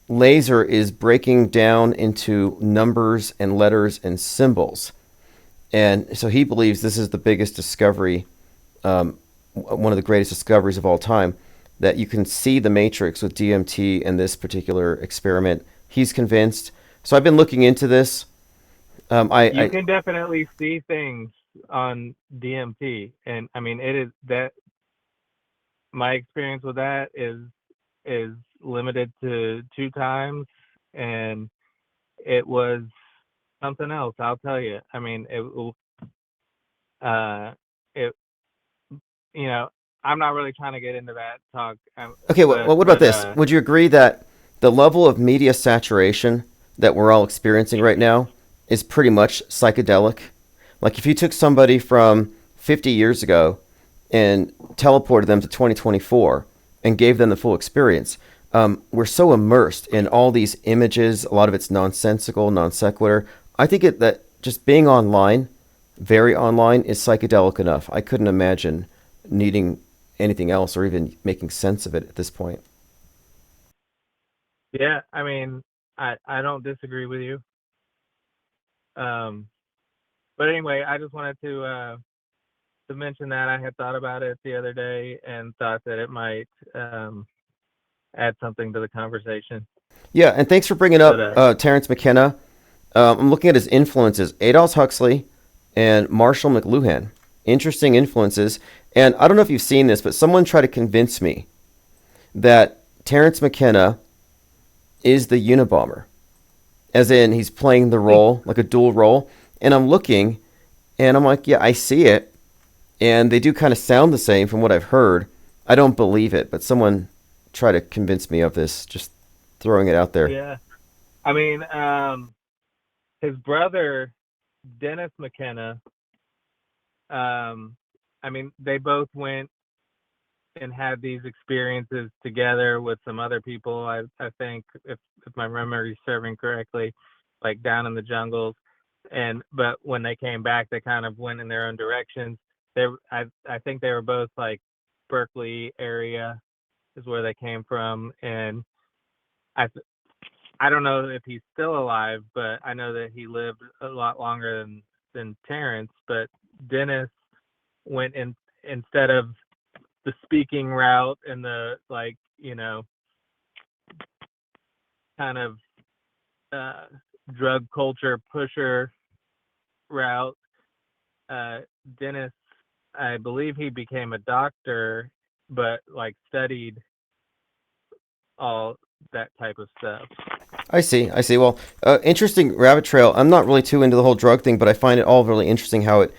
laser is breaking down into numbers and letters and symbols. And so he believes this is the biggest discovery, one of the greatest discoveries of all time, that you can see the matrix with DMT in this particular experiment. He's convinced. So I've been looking into this. You can definitely see things on DMT, and I mean, it is that my experience with that is limited to two times, and it was something else. I'll tell you. I mean, uh, it you know, I'm not really trying to get into that talk, Okay, but well, what about this? Would you agree that the level of media saturation that we're all experiencing right now is pretty much psychedelic? Like, if you took somebody from 50 years ago and teleported them to 2024 and gave them the full experience, we're so immersed in all these images. A lot of it's nonsensical, non sequitur. I think that just being online, very online, is psychedelic enough. I couldn't imagine needing anything else or even making sense of it at this point. yeah, I mean, I don't disagree with you. Um, but anyway, I just wanted to mention that I had thought about it the other day and thought that it might add something to the conversation. Yeah, and thanks for bringing But up Terrence McKenna. I'm looking at his influences: Adolf Huxley and Marshall McLuhan. Interesting influences. And I don't know if you've seen this, but someone tried to convince me that Terrence McKenna is the Unabomber, as in he's playing the role, like a dual role. And I'm looking, and I'm like, yeah, I see it. And they do kind of sound the same from what I've heard. I don't believe it, but someone tried to convince me of this, just throwing it out there. yeah, I mean, his brother Dennis McKenna. Um, I mean, they both went and had these experiences together with some other people. I think, if my memory is serving correctly, like down in the jungles. And but when they came back, they kind of went in their own directions. I think they were both like Berkeley area is where they came from, and I I don't know if he's still alive, but I know that he lived a lot longer than Terrence. But Dennis went in, instead of the speaking route and the, like, kind of uh, drug culture pusher route. uh, Dennis I believe he became a doctor, but like studied all that type of stuff. I see. I see. Well, interesting rabbit trail. I'm not really too into the whole drug thing, but I find it all really interesting how it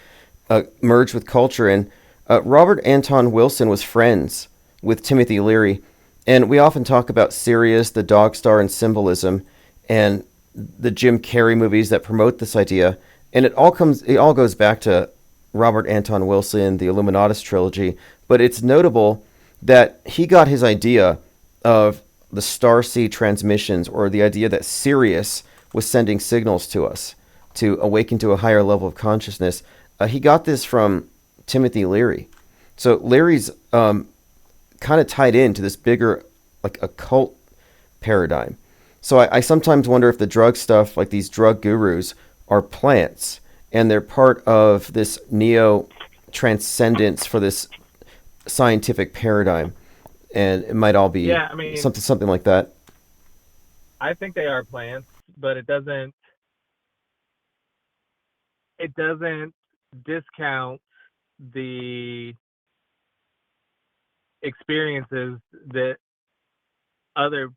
merged with culture. And Robert Anton Wilson was friends with Timothy Leary, and we often talk about Sirius, the dog star, and symbolism, and the Jim Carrey movies that promote this idea. And it all goes back to Robert Anton Wilson, the Illuminatus trilogy. But it's notable that he got his idea of the starseed transmissions, or the idea that Sirius was sending signals to us to awaken to a higher level of consciousness. He got this from Timothy Leary. So Leary's kind of tied into this bigger, like, occult paradigm. So I sometimes wonder if the drug stuff, like these drug gurus, are plants and they're part of this neo transcendence for this scientific paradigm, and it might all be Yeah, I mean, something like that. I think they are plants, but it doesn't discount the experiences that other,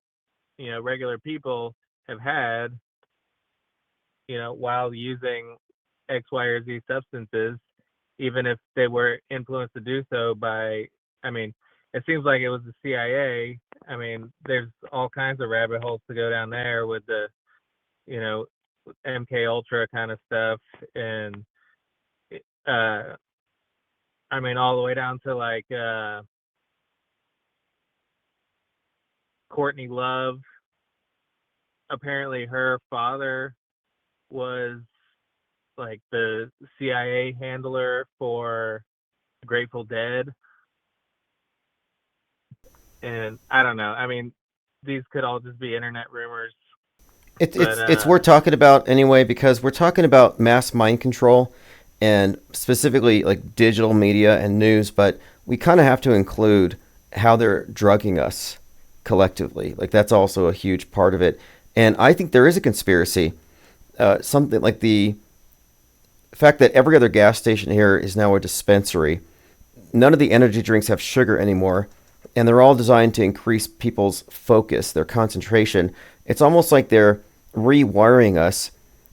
regular people have had, while using X, Y, or Z substances, even if they were influenced to do so by, I mean, it seems like it was the CIA. I mean, there's all kinds of rabbit holes to go down there with the, you know, MK Ultra kind of stuff, and uh, I mean, all the way down to like Courtney Love. Apparently, her father was like the CIA handler for Grateful Dead, and I don't know. I mean, these could all just be internet rumors, but It's worth talking about anyway, because we're talking about mass mind control and specifically like digital media and news, but we kind of have to include how they're drugging us collectively. Like, that's also a huge part of it. And I think there is a conspiracy. Something like the fact that every other gas station here is now a dispensary. None of the energy drinks have sugar anymore, and they're all designed to increase people's focus, their concentration. It's almost like they're rewiring us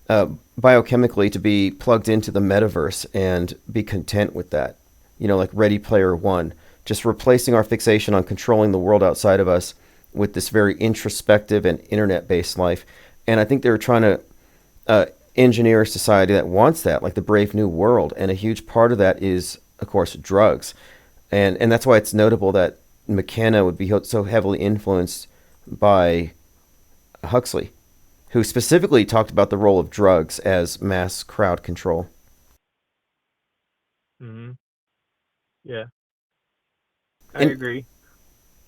biochemically to be plugged into the metaverse and be content with that. Like Ready Player One, just replacing our fixation on controlling the world outside of us with this very introspective and internet-based life. And I think they're trying to engineer a society that wants that, like the Brave New World. And a huge part of that is, of course, drugs. And that's why it's notable that McKenna would be so heavily influenced by Huxley, who specifically talked about the role of drugs as mass crowd control. hmm yeah, I And agree.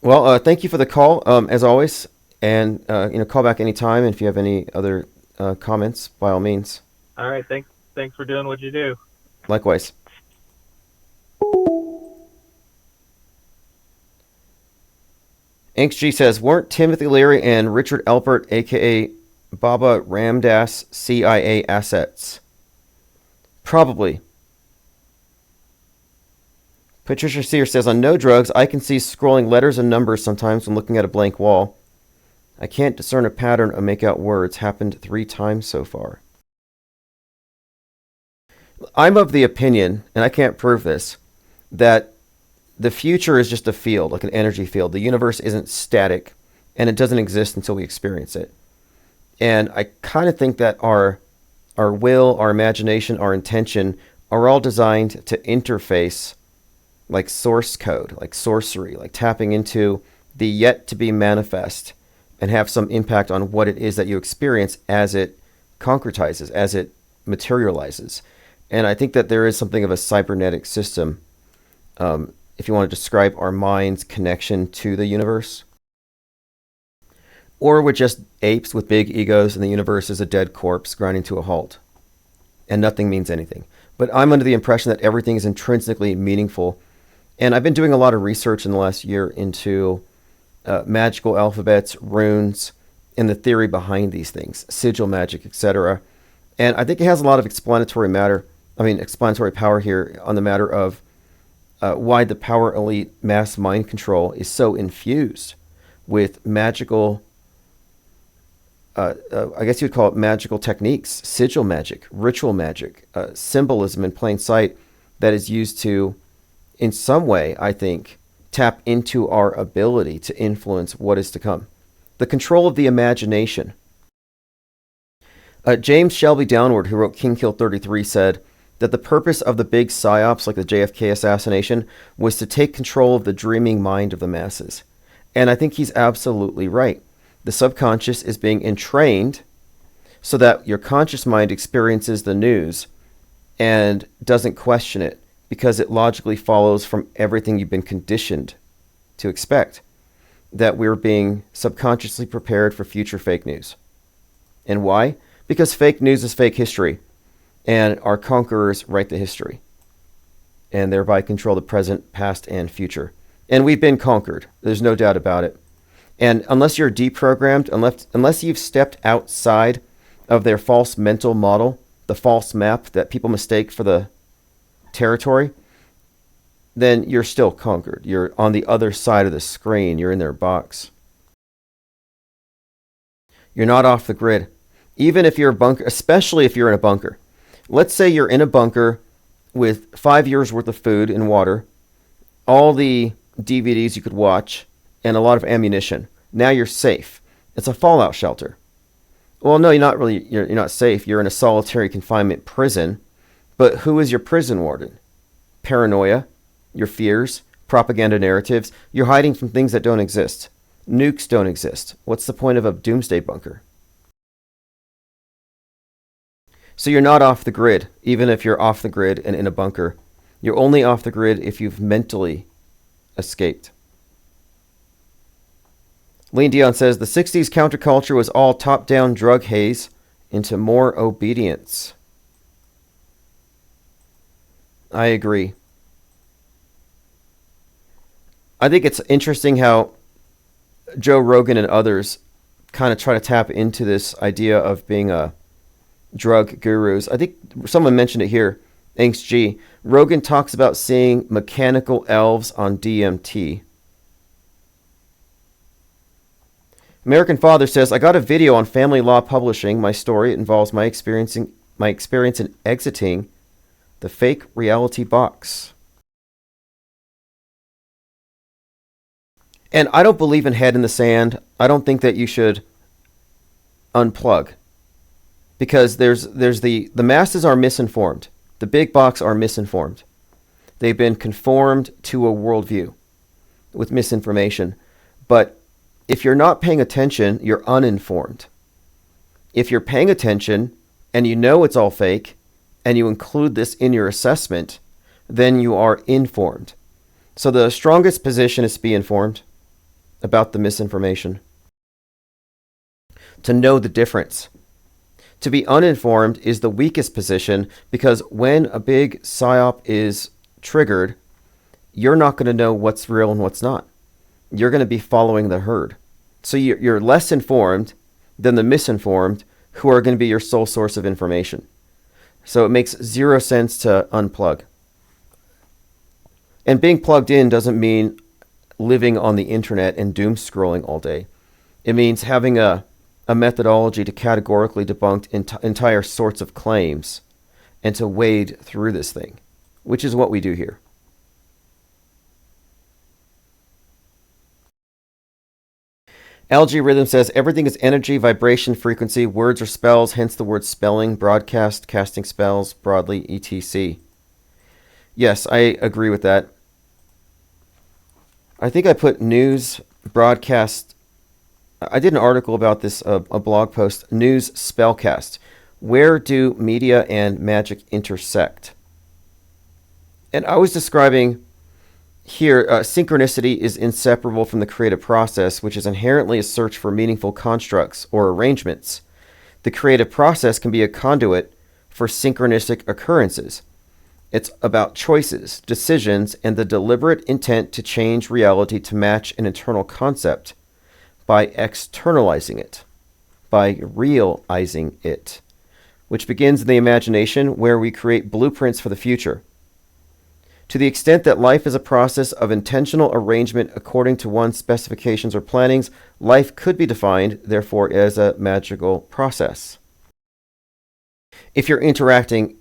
well, thank you for the call, as always, and call back anytime. And if you have any other comments, by all means. All right, thanks for doing what you do. Likewise. Inks says, weren't Timothy Leary and Richard Alpert, aka Baba Ramdas, CIA assets? Probably. Patricia Sear says, on No Drugs, I can see scrolling letters and numbers sometimes when looking at a blank wall. I can't discern a pattern or make out words. Happened 3 times so far. I'm of the opinion, and I can't prove this, that the future is just a field, like an energy field. The universe isn't static, and it doesn't exist until we experience it. And I kind of think that our will, our imagination, our intention are all designed to interface like source code, like sorcery, like tapping into the yet to be manifest and have some impact on what it is that you experience as it concretizes, as it materializes. And I think that there is something of a cybernetic system, if you want to describe our mind's connection to the universe. Or we're just apes with big egos and the universe is a dead corpse grinding to a halt. And nothing means anything. But I'm under the impression that everything is intrinsically meaningful. And I've been doing a lot of research in the last year into magical alphabets, runes, and the theory behind these things, sigil magic, etc. And I think it has a lot of explanatory power here on the matter of why the power elite mass mind control is so infused with magical, I guess you'd call it magical techniques, sigil magic, ritual magic, symbolism in plain sight that is used to, in some way, I think, tap into our ability to influence what is to come. The control of the imagination. James Shelby Downward, who wrote King Kill 33, said that the purpose of the big psyops, like the JFK assassination, was to take control of the dreaming mind of the masses. And I think he's absolutely right. The subconscious is being entrained so that your conscious mind experiences the news and doesn't question it because it logically follows from everything you've been conditioned to expect, that we're being subconsciously prepared for future fake news. And why? Because fake news is fake history, and our conquerors write the history, and thereby control the present, past, and future. And we've been conquered. There's no doubt about it. And unless you're deprogrammed, unless you've stepped outside of their false mental model, the false map that people mistake for the territory, then you're still conquered. You're on the other side of the screen. You're in their box. You're not off the grid. Even if you're a bunker, especially if you're in a bunker. Let's say you're in a bunker with 5 years worth of food and water, all the DVDs you could watch, and a lot of ammunition. Now you're safe. It's a fallout shelter. Well, no, you're not really. You're not safe. You're in a solitary confinement prison. But who is your prison warden? Paranoia, your fears, propaganda narratives. You're hiding from things that don't exist. Nukes don't exist. What's the point of a doomsday bunker? So you're not off the grid, even if you're off the grid and in a bunker. You're only off the grid if you've mentally escaped. Lean Dion says, the 60s counterculture was all top-down drug haze into more obedience. I agree. I think it's interesting how Joe Rogan and others kind of try to tap into this idea of being a drug gurus. I think someone mentioned it here, Angst G. Rogan talks about seeing mechanical elves on DMT. American Father says, I got a video on Family Law Publishing. My story involves my experience in exiting the fake reality box. And I don't believe in head in the sand. I don't think that you should unplug. Because there's the masses are misinformed. The big box are misinformed. They've been conformed to a worldview with misinformation. But if you're not paying attention, you're uninformed. If you're paying attention and you know it's all fake and you include this in your assessment, then you are informed. So the strongest position is to be informed about the misinformation. To know the difference. To be uninformed is the weakest position because when a big psyop is triggered, you're not going to know what's real and what's not. You're going to be following the herd. So you're less informed than the misinformed who are going to be your sole source of information. So it makes zero sense to unplug. And being plugged in doesn't mean living on the internet and doom scrolling all day. It means having a methodology to categorically debunk entire sorts of claims and to wade through this thing, which is what we do here. Algae Rhythm says, everything is energy, vibration, frequency, words or spells, hence the word spelling, broadcast, casting spells, broadly, etc. Yes, I agree with that. I think I put news, broadcast. I did an article about this, a blog post, news spellcast. Where do media and magic intersect? And I was describing here, synchronicity is inseparable from the creative process, which is inherently a search for meaningful constructs or arrangements. The creative process can be a conduit for synchronistic occurrences. It's about choices, decisions, and the deliberate intent to change reality to match an internal concept by externalizing it, by realizing it, which begins in the imagination where we create blueprints for the future. To the extent that life is a process of intentional arrangement according to one's specifications or plannings, life could be defined, therefore, as a magical process. If you're interacting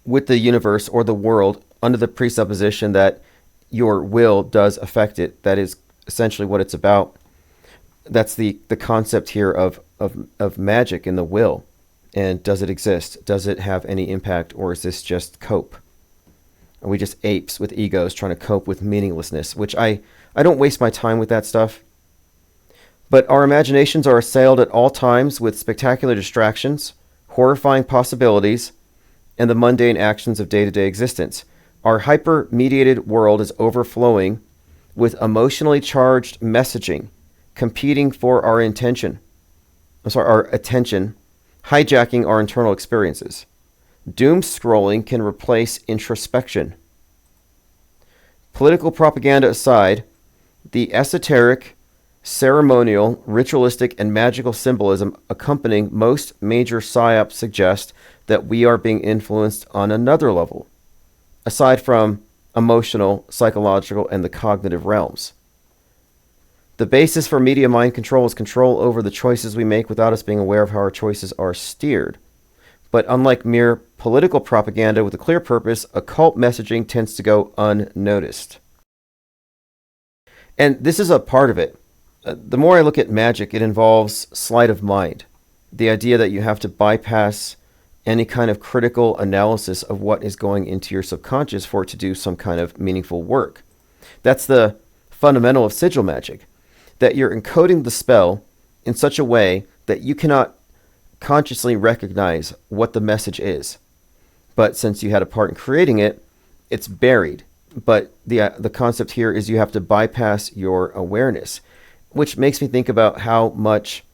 with the universe or the world under the presupposition that your will does affect it, that is essentially what it's about. That's the concept here of magic in the will. And does it exist? Does it have any impact, or is this just cope? Are we just apes with egos trying to cope with meaninglessness? Which I don't waste my time with that stuff. But our imaginations are assailed at all times with spectacular distractions, horrifying possibilities, and the mundane actions of day-to-day existence. Our hyper-mediated world is overflowing with emotionally charged messaging, competing for our attention, hijacking our internal experiences. Doom scrolling can replace introspection. Political propaganda aside, the esoteric, ceremonial, ritualistic, and magical symbolism accompanying most major psyops suggest that we are being influenced on another level, aside from emotional, psychological, and the cognitive realms. The basis for media mind control is control over the choices we make without us being aware of how our choices are steered. But unlike mere political propaganda with a clear purpose, occult messaging tends to go unnoticed. And this is a part of it. The more I look at magic, it involves sleight of mind. The idea that you have to bypass any kind of critical analysis of what is going into your subconscious for it to do some kind of meaningful work. That's the fundamental of sigil magic, that you're encoding the spell in such a way that you cannot consciously recognize what the message is. But since you had a part in creating it, it's buried. But the concept here is you have to bypass your awareness, which makes me think about how much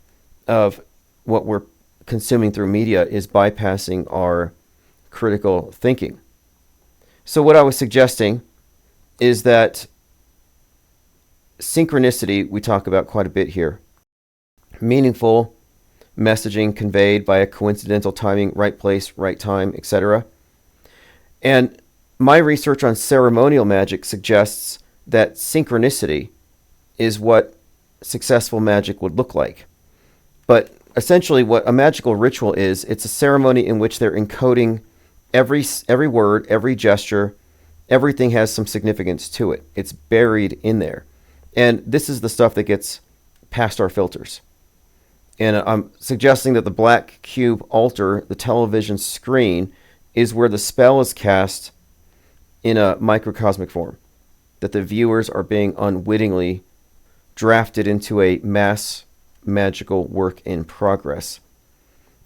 of what we're consuming through media is bypassing our critical thinking. So what I was suggesting is that synchronicity we talk about quite a bit here. Meaningful messaging conveyed by a coincidental timing, right place, right time, etc. And my research on ceremonial magic suggests that synchronicity is what successful magic would look like. But essentially what a magical ritual is, it's a ceremony in which they're encoding every word, every gesture, everything has some significance to it. It's buried in there. And this is the stuff that gets past our filters. And I'm suggesting that the black cube altar, the television screen, is where the spell is cast in a microcosmic form. That the viewers are being unwittingly drafted into a mass magical work in progress.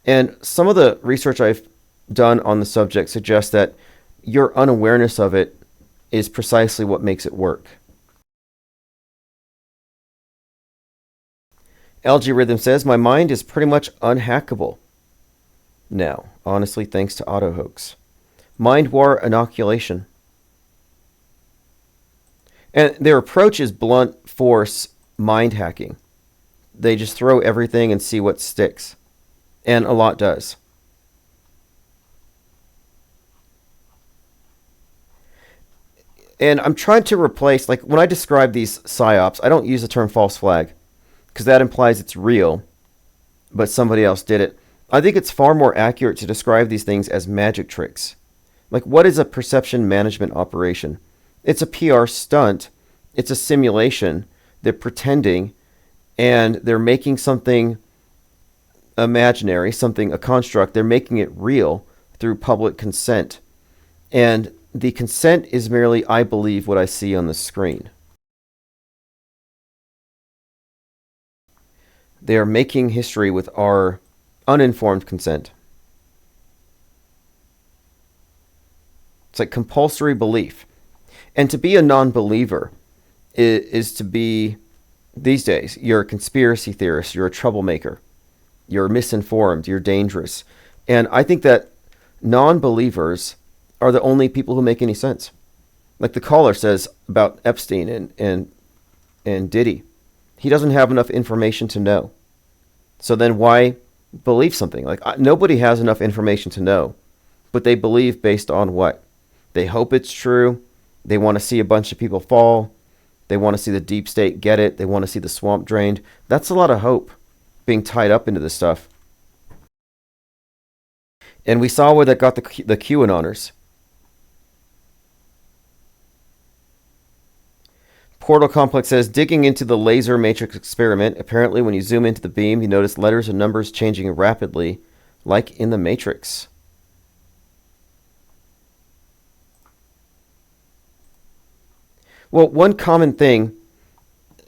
And some of the research I've done on the subject suggests that your unawareness of it is precisely what makes it work. LG Rhythm says, my mind is pretty much unhackable now, honestly, thanks to AutoHoax. Mind war inoculation. And their approach is blunt force mind hacking. They just throw everything and see what sticks. And a lot does. And I'm trying to replace, like when I describe these psyops, I don't use the term false flag, because that implies it's real, but somebody else did it. I think it's far more accurate to describe these things as magic tricks. Like, what is a perception management operation? It's a PR stunt. It's a simulation. They're pretending, and they're making something imaginary, a construct. They're making it real through public consent. And the consent is merely, I believe what I see on the screen. They are making history with our uninformed consent. It's like compulsory belief. And to be a non-believer is to be, these days, you're a conspiracy theorist, you're a troublemaker, you're misinformed, you're dangerous. And I think that non-believers are the only people who make any sense. Like the caller says about Epstein and Diddy. He doesn't have enough information to know. So then why believe something? Like nobody has enough information to know, but they believe based on what? They hope it's true. They want to see a bunch of people fall. They want to see the deep state get it. They want to see the swamp drained. That's a lot of hope being tied up into this stuff. And we saw where that got the QAnoners. Portal Complex says, digging into the laser matrix experiment, apparently when you zoom into the beam, you notice letters and numbers changing rapidly, like in the Matrix. Well, one common thing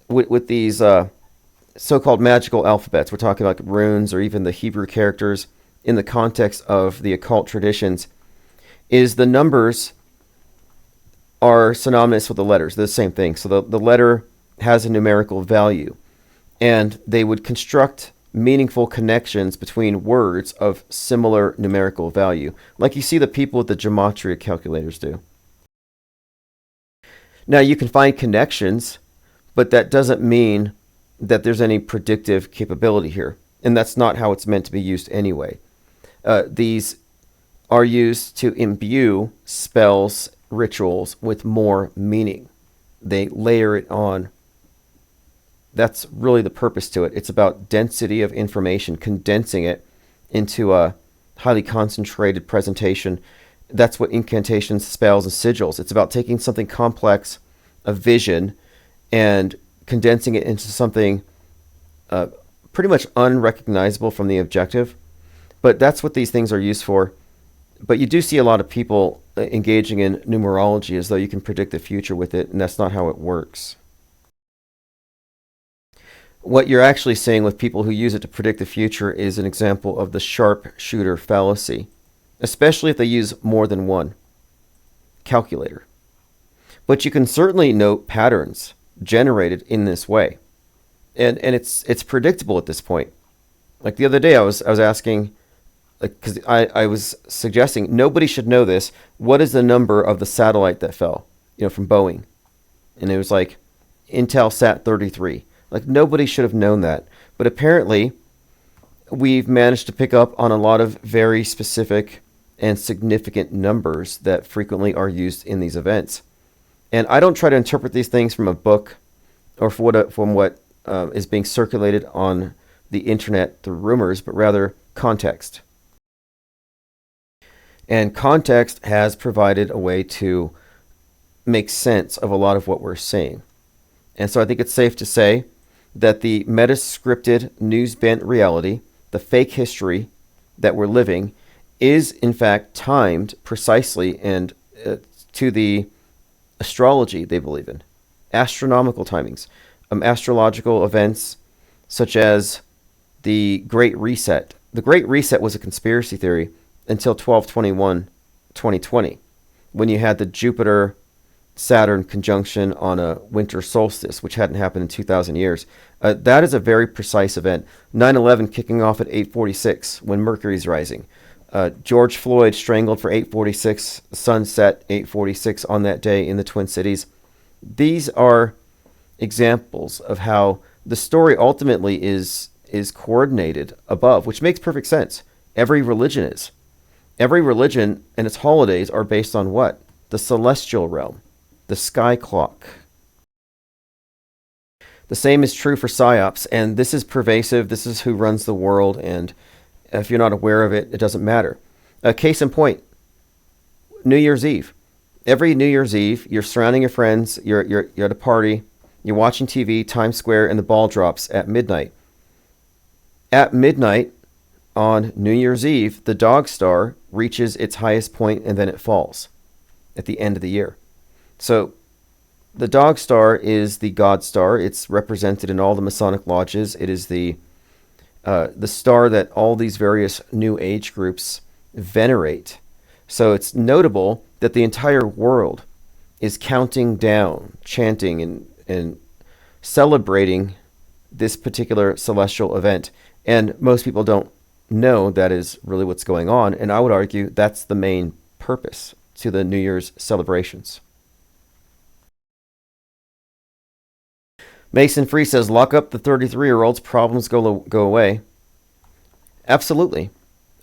with these so-called magical alphabets, we're talking like runes or even the Hebrew characters in the context of the occult traditions, is the numbers are synonymous with the letters. They're the same thing. So the letter has a numerical value, and they would construct meaningful connections between words of similar numerical value, like you see the people with the gematria calculators do. Now, you can find connections, but that doesn't mean that there's any predictive capability here, and that's not how it's meant to be used anyway. These are used to imbue spells, rituals with more meaning. They layer it on. That's really the purpose to it. It's about density of information, condensing it into a highly concentrated presentation. That's what incantations, spells, and sigils. It's about taking something complex, a vision, and condensing it into something pretty much unrecognizable from the objective. But that's what these things are used for. But you do see a lot of people engaging in numerology as though you can predict the future with it, and that's not how it works. What you're actually seeing with people who use it to predict the future is an example of the sharpshooter fallacy, especially if they use more than one calculator. But you can certainly note patterns generated in this way. And it's predictable at this point. Like the other day I was asking, because I was suggesting nobody should know this. What is the number of the satellite that fell, from Boeing? And it was like Intel Sat 33. Like nobody should have known that. But apparently we've managed to pick up on a lot of very specific and significant numbers that frequently are used in these events. And I don't try to interpret these things from a book or from what is being circulated on the internet through rumors, but rather context. And context has provided a way to make sense of a lot of what we're seeing. And so I think it's safe to say that the meta-scripted, news-bent reality, the fake history that we're living, is in fact timed precisely and to the astrology they believe in. Astronomical timings. Astrological events such as the Great Reset. The Great Reset was a conspiracy theory until 12/21/2020, when you had the Jupiter-Saturn conjunction on a winter solstice, which hadn't happened in 2,000 years. That is a very precise event. 9/11 kicking off at 8:46 when Mercury's rising. George Floyd strangled for 8:46, sunset 8:46 on that day in the Twin Cities. These are examples of how the story ultimately is coordinated above, which makes perfect sense. Every religion is. Every religion and its holidays are based on what? The celestial realm, the sky clock. The same is true for PSYOPs, and this is pervasive. This is who runs the world, and if you're not aware of it, it doesn't matter. Case in point, New Year's Eve. Every New Year's Eve, you're surrounding your friends, you're at a party, you're watching TV, Times Square, and the ball drops at midnight. At midnight, on New Year's Eve, the dog star reaches its highest point and then it falls at the end of the year. So the dog star is the god star. It's represented in all the Masonic lodges. It is the star that all these various New Age groups venerate. So it's notable that the entire world is counting down, chanting, and celebrating this particular celestial event. And most people don't know that is really what's going on. And I would argue that's the main purpose to the New Year's celebrations. Mason Free says, lock up the 33-year-olds, problems go away. Absolutely.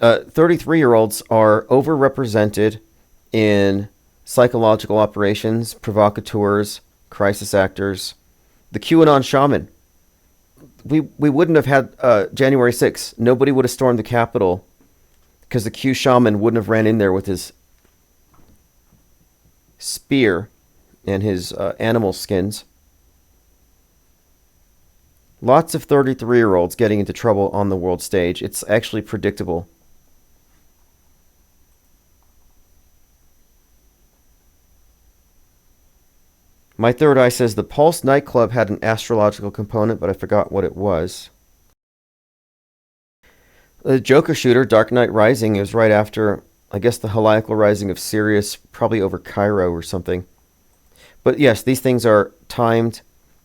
33-year-olds are overrepresented in psychological operations, provocateurs, crisis actors, the QAnon shaman. We wouldn't have had January 6th. Nobody would have stormed the Capitol because the Q shaman wouldn't have ran in there with his spear and his animal skins. Lots of 33-year-olds getting into trouble on the world stage. It's actually predictable. My third eye says the Pulse nightclub had an astrological component, but I forgot what it was. The Joker shooter, Dark Knight Rising, it was right after, I guess, the heliacal rising of Sirius, probably over Cairo or something. But yes, these things are timed,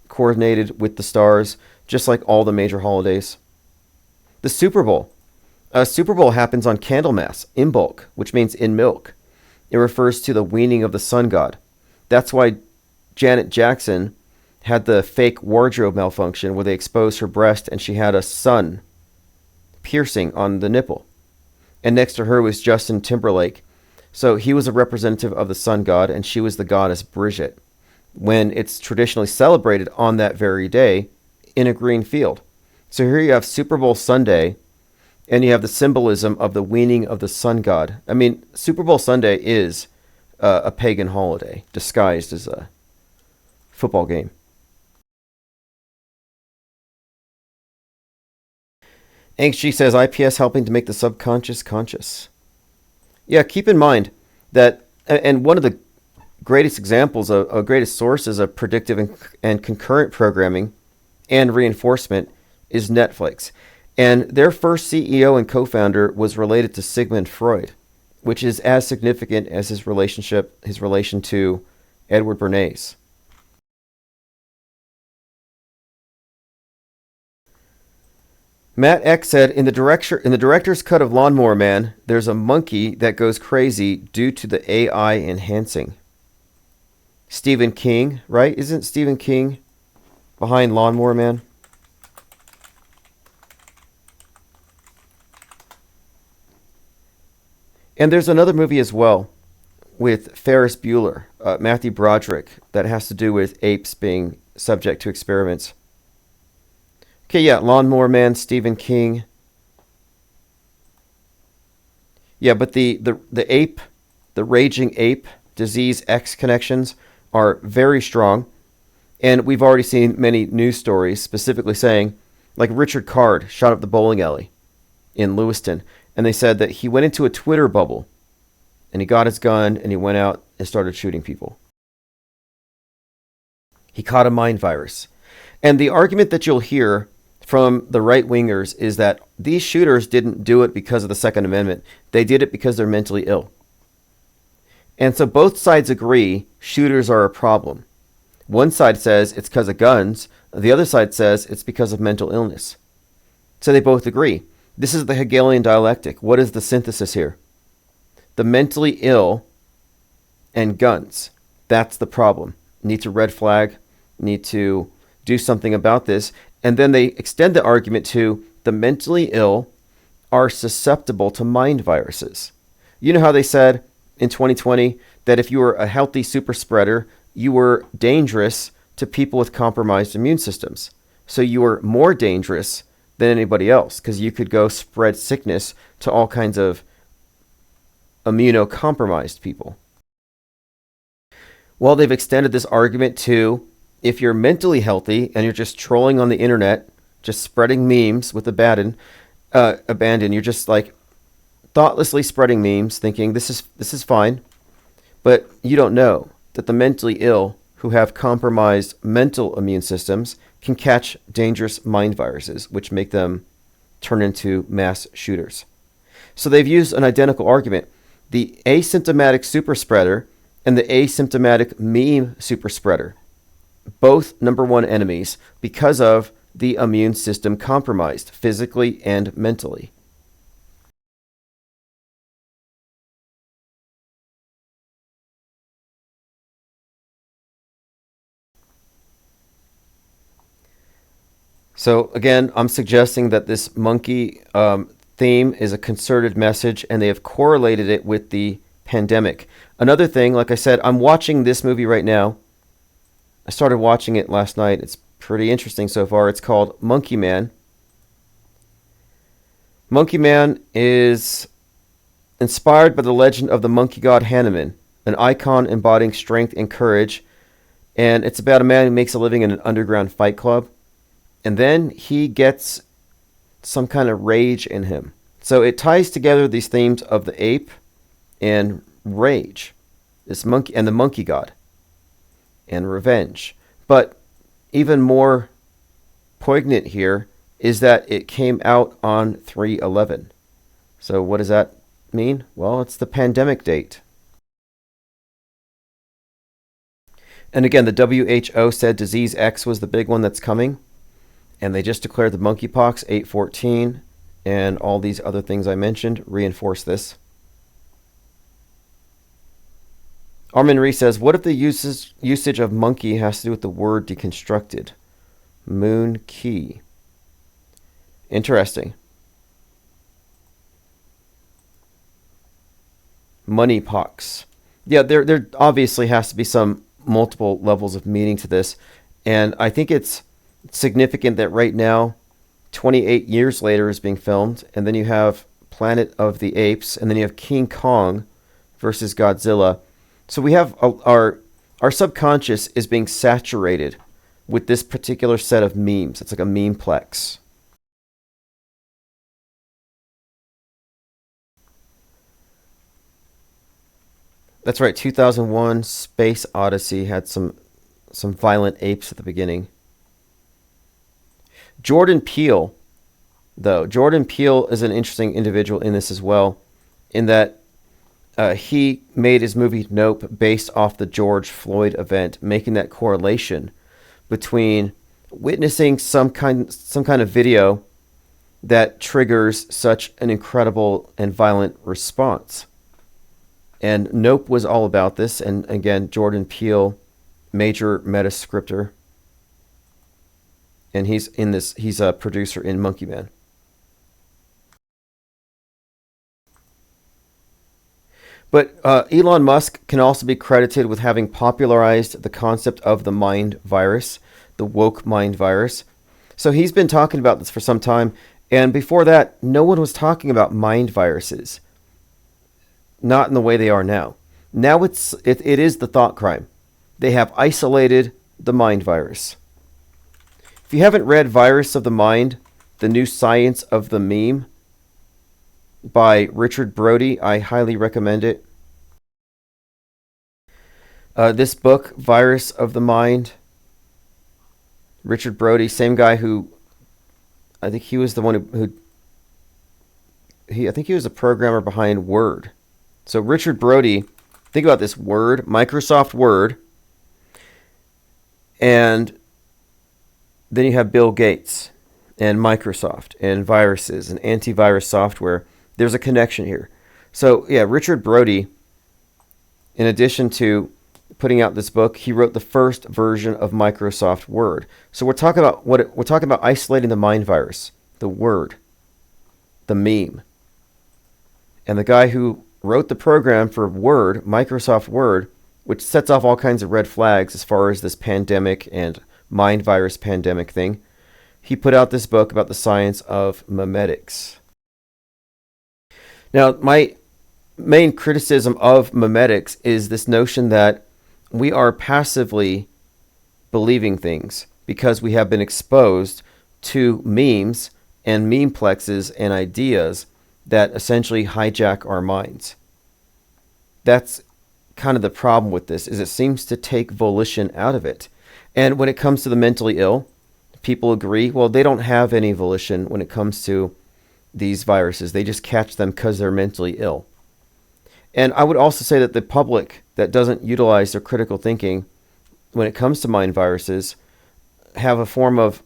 coordinated with the stars, just like all the major holidays. The Super Bowl. Super Bowl happens on Candlemas, Imbolc, which means in milk. It refers to the weaning of the sun god. That's why Janet Jackson had the fake wardrobe malfunction where they exposed her breast and she had a sun piercing on the nipple. And next to her was Justin Timberlake. So he was a representative of the sun god and she was the goddess Bridget, when it's traditionally celebrated on that very day in a green field. So here you have Super Bowl Sunday and you have the symbolism of the weaning of the sun god. I mean, Super Bowl Sunday is a pagan holiday disguised as a football game. HG says IPS helping to make the subconscious conscious. Yeah, keep in mind that, and one of the greatest examples of greatest sources of predictive and concurrent programming and reinforcement is Netflix. And their first CEO and co-founder was related to Sigmund Freud, which is as significant as his relation to Edward Bernays. Matt X said, in the director's cut of Lawnmower Man, there's a monkey that goes crazy due to the AI enhancing. Stephen King, right? Isn't Stephen King behind Lawnmower Man? And there's another movie as well with Ferris Bueller, Matthew Broderick, that has to do with apes being subject to experiments. Okay, yeah, Lawnmower Man, Stephen King. Yeah, but the ape, the raging ape disease X connections are very strong. And we've already seen many news stories specifically saying, like Richard Card shot up the bowling alley in Lewiston. And they said that he went into a Twitter bubble and he got his gun and he went out and started shooting people. He caught a mind virus. And the argument that you'll hear from the right-wingers is that these shooters didn't do it because of the Second Amendment. They did it because they're mentally ill. And so both sides agree shooters are a problem. One side says it's because of guns. The other side says it's because of mental illness. So they both agree. This is the Hegelian dialectic. What is the synthesis here? The mentally ill and guns. That's the problem. Need to red flag. Need to do something about this. And then they extend the argument to the mentally ill are susceptible to mind viruses. You know how they said in 2020 that if you were a healthy super spreader, you were dangerous to people with compromised immune systems. So you were more dangerous than anybody else because you could go spread sickness to all kinds of immunocompromised people. Well, they've extended this argument to if you're mentally healthy and you're just trolling on the internet, just spreading memes with abandon, you're just like thoughtlessly spreading memes, thinking this is fine, but you don't know that the mentally ill who have compromised mental immune systems can catch dangerous mind viruses, which make them turn into mass shooters. So they've used an identical argument. The asymptomatic super spreader and the asymptomatic meme super spreader, both number one enemies because of the immune system compromised physically and mentally. So again, I'm suggesting that this monkey theme is a concerted message, and they have correlated it with the pandemic. Another thing, like I said, I'm watching this movie right now. I started watching it last night. It's pretty interesting so far. It's called Monkey Man. Monkey Man is inspired by the legend of the monkey god Hanuman, an icon embodying strength and courage. And it's about a man who makes a living in an underground fight club. And then he gets some kind of rage in him. So it ties together these themes of the ape and rage, this monkey and the monkey god, and revenge. But even more poignant here is that it came out on 3/11. So what does that mean? Well, it's the pandemic date. And again, the WHO said disease X was the big one that's coming. And they just declared the monkeypox 8/14, and all these other things I mentioned reinforce this. Armin Ree says, what if the usage of monkey has to do with the word deconstructed? Moon key. Interesting. Moneypox. Yeah, there obviously has to be some multiple levels of meaning to this. And I think it's significant that right now, 28 years later, is being filmed. And then you have Planet of the Apes. And then you have King Kong versus Godzilla. So we have our subconscious is being saturated with this particular set of memes. It's like a memeplex. That's right. 2001 Space Odyssey had some violent apes at the beginning. Jordan Peele, though. Jordan Peele is an interesting individual in this as well, in that he made his movie Nope based off the George Floyd event, making that correlation between witnessing some kind of video that triggers such an incredible and violent response. And Nope was all about this. And again, Jordan Peele, major meta scripter. And he's a producer in Monkey Man. But Elon Musk can also be credited with having popularized the concept of the mind virus, the woke mind virus. So he's been talking about this for some time. And before that, no one was talking about mind viruses. Not in the way they are now. Now it is the thought crime. They have isolated the mind virus. If you haven't read Virus of the Mind, The New Science of the Meme by Richard Brody, I highly recommend it. This book, Virus of the Mind, Richard Brody, same guy who, I think he was the one I think he was a programmer behind Word. So Richard Brody, think about this: Word, Microsoft Word, and then you have Bill Gates and Microsoft and viruses and antivirus software. There's a connection here. So yeah, Richard Brody, in addition to putting out this book, he wrote the first version of Microsoft Word. So we're talking about isolating the mind virus, the word, the meme. And the guy who wrote the program for Word, Microsoft Word, which sets off all kinds of red flags as far as this pandemic and mind virus pandemic thing, he put out this book about the science of memetics. Now, my main criticism of memetics is this notion that we are passively believing things because we have been exposed to memes and memeplexes and ideas that essentially hijack our minds. That's kind of the problem with this, is it seems to take volition out of it. And when it comes to the mentally ill, people agree, well, they don't have any volition when it comes to these viruses. They just catch them because they're mentally ill. And I would also say that the public that doesn't utilize their critical thinking when it comes to mind viruses have a form of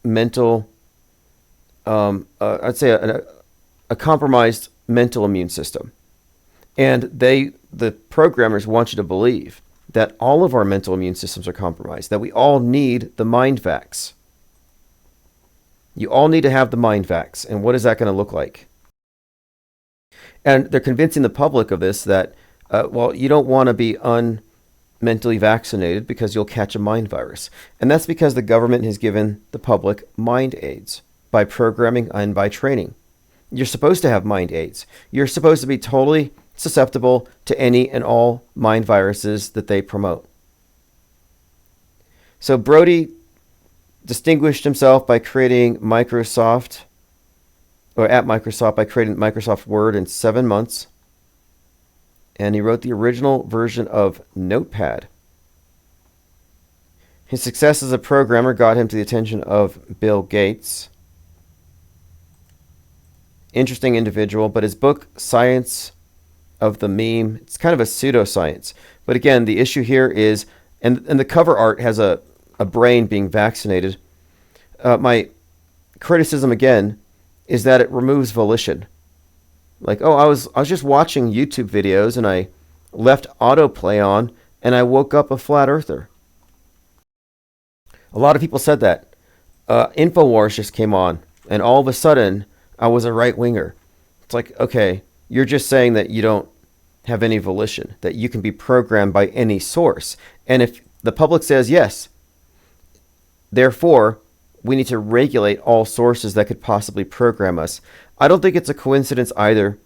mental, I'd say a compromised mental immune system. And the programmers want you to believe that all of our mental immune systems are compromised, that we all need the mind vax. You all need to have the mind vax. And what is that going to look like? And they're convincing the public of this, that Well, you don't want to be mentally vaccinated because you'll catch a mind virus. And that's because the government has given the public mind aids by programming and by training. You're supposed to have mind aids. You're supposed to be totally susceptible to any and all mind viruses that they promote. So Brody distinguished himself by creating Microsoft, or at Microsoft, by creating Microsoft Word in 7 months. And he wrote the original version of Notepad. His success as a programmer got him to the attention of Bill Gates. Interesting individual, but his book, Science of the Meme, it's kind of a pseudoscience. But again, the issue here is, and the cover art has a brain being vaccinated. My criticism, again, is that it removes volition. Like, oh, I was just watching YouTube videos and I left autoplay on and I woke up a flat earther. A lot of people said that. InfoWars just came on and all of a sudden I was a right winger. It's like, okay, you're just saying that you don't have any volition, that you can be programmed by any source. And if the public says yes, therefore, we need to regulate all sources that could possibly program us. I don't think it's a coincidence either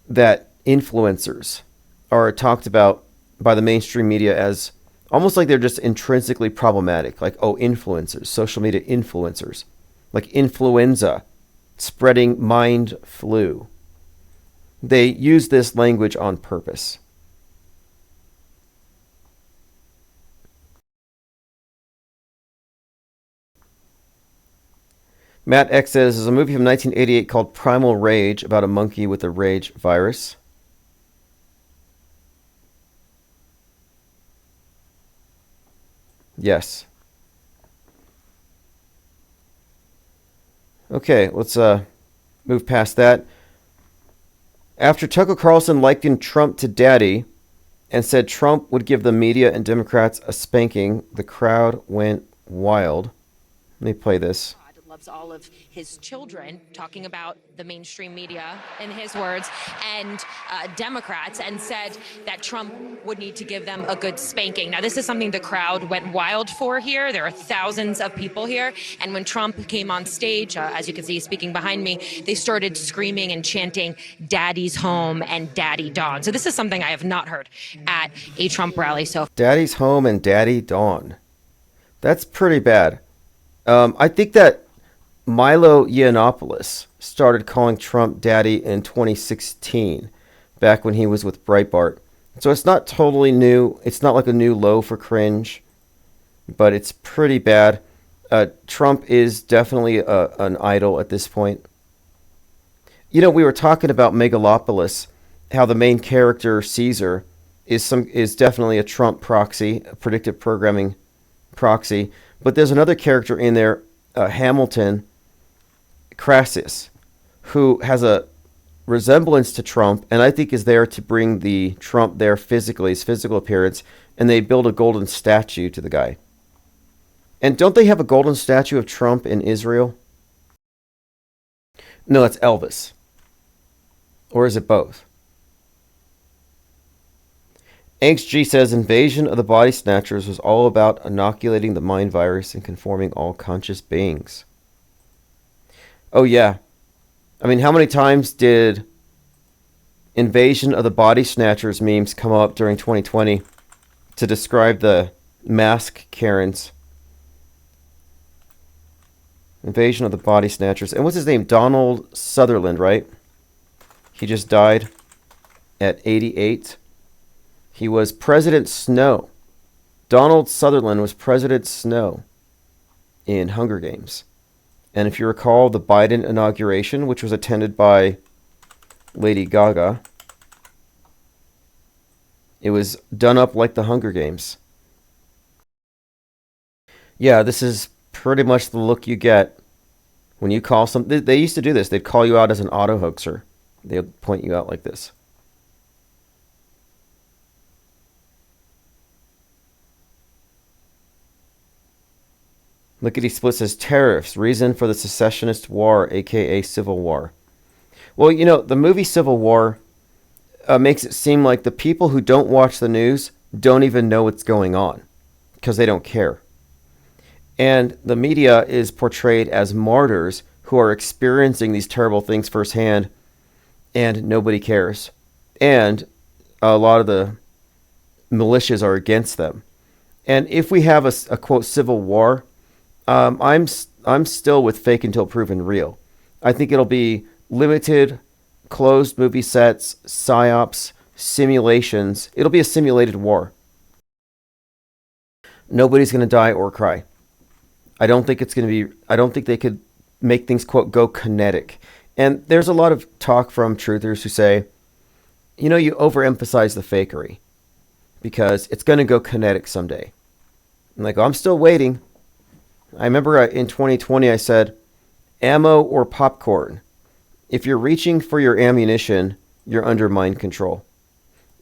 that influencers are talked about by the mainstream media as almost like they're just intrinsically problematic. Like, oh, influencers, social media influencers, like influenza, spreading mind flu. They use this language on purpose. Matt X says, there's a movie from 1988 called Primal Rage about a monkey with a rage virus. Yes. Okay, let's move past that. After Tucker Carlson likened Trump to daddy and said Trump would give the media and Democrats a spanking, the crowd went wild. Let me play this. Loves all of his children, talking about the mainstream media, in his words, and Democrats, and said that Trump would need to give them a good spanking. Now, this is something the crowd went wild for here. There are thousands of people here, and when Trump came on stage, as you can see speaking behind me, they started screaming and chanting "Daddy's home" and "Daddy Dawn." So this is something I have not heard at a Trump rally. So, Daddy's home and Daddy Dawn. That's pretty bad. I think that Milo Yiannopoulos started calling Trump daddy in 2016, back when he was with Breitbart. So it's not totally new. It's not like a new low for cringe, but it's pretty bad. Trump is definitely an idol at this point. You know, we were talking about Megalopolis, how the main character, Caesar, is definitely a Trump proxy, a predictive programming proxy. But there's another character in there, Hamilton Crassus, who has a resemblance to Trump, and I think is there to bring the Trump there physically, his physical appearance, and they build a golden statue to the guy. And don't they have a golden statue of Trump in Israel? No, that's Elvis. Or is it both? Angst G says, Invasion of the Body Snatchers was all about inoculating the mind virus and conforming all conscious beings. Oh, yeah. I mean, how many times did Invasion of the Body Snatchers memes come up during 2020 to describe the mask Karens? Invasion of the Body Snatchers. And what's his name? Donald Sutherland, right? He just died at 88. He was President Snow. Donald Sutherland was President Snow in Hunger Games. And if you recall the Biden inauguration, which was attended by Lady Gaga, it was done up like the Hunger Games. Yeah, this is pretty much the look you get when you call some... They used to do this. They'd call you out as an auto hoaxer. They'd point you out like this. Lickety Split says tariffs, reason for the secessionist war, aka Civil War. Well, you know, the movie Civil War, makes it seem like the people who don't watch the news don't even know what's going on because they don't care. And the media is portrayed as martyrs who are experiencing these terrible things firsthand, and nobody cares. And a lot of the militias are against them. And if we have a quote civil war, I'm still with fake until proven real. I think it'll be limited, closed movie sets, psyops, simulations. It'll be a simulated war. Nobody's going to die or cry. I don't think it's going to be. I don't think they could make things quote go kinetic. And there's a lot of talk from truthers who say, you know, you overemphasize the fakery because it's going to go kinetic someday. I'm like, oh, I'm still waiting. I remember in 2020 I said, ammo or popcorn. If you're reaching for your ammunition, you're under mind control.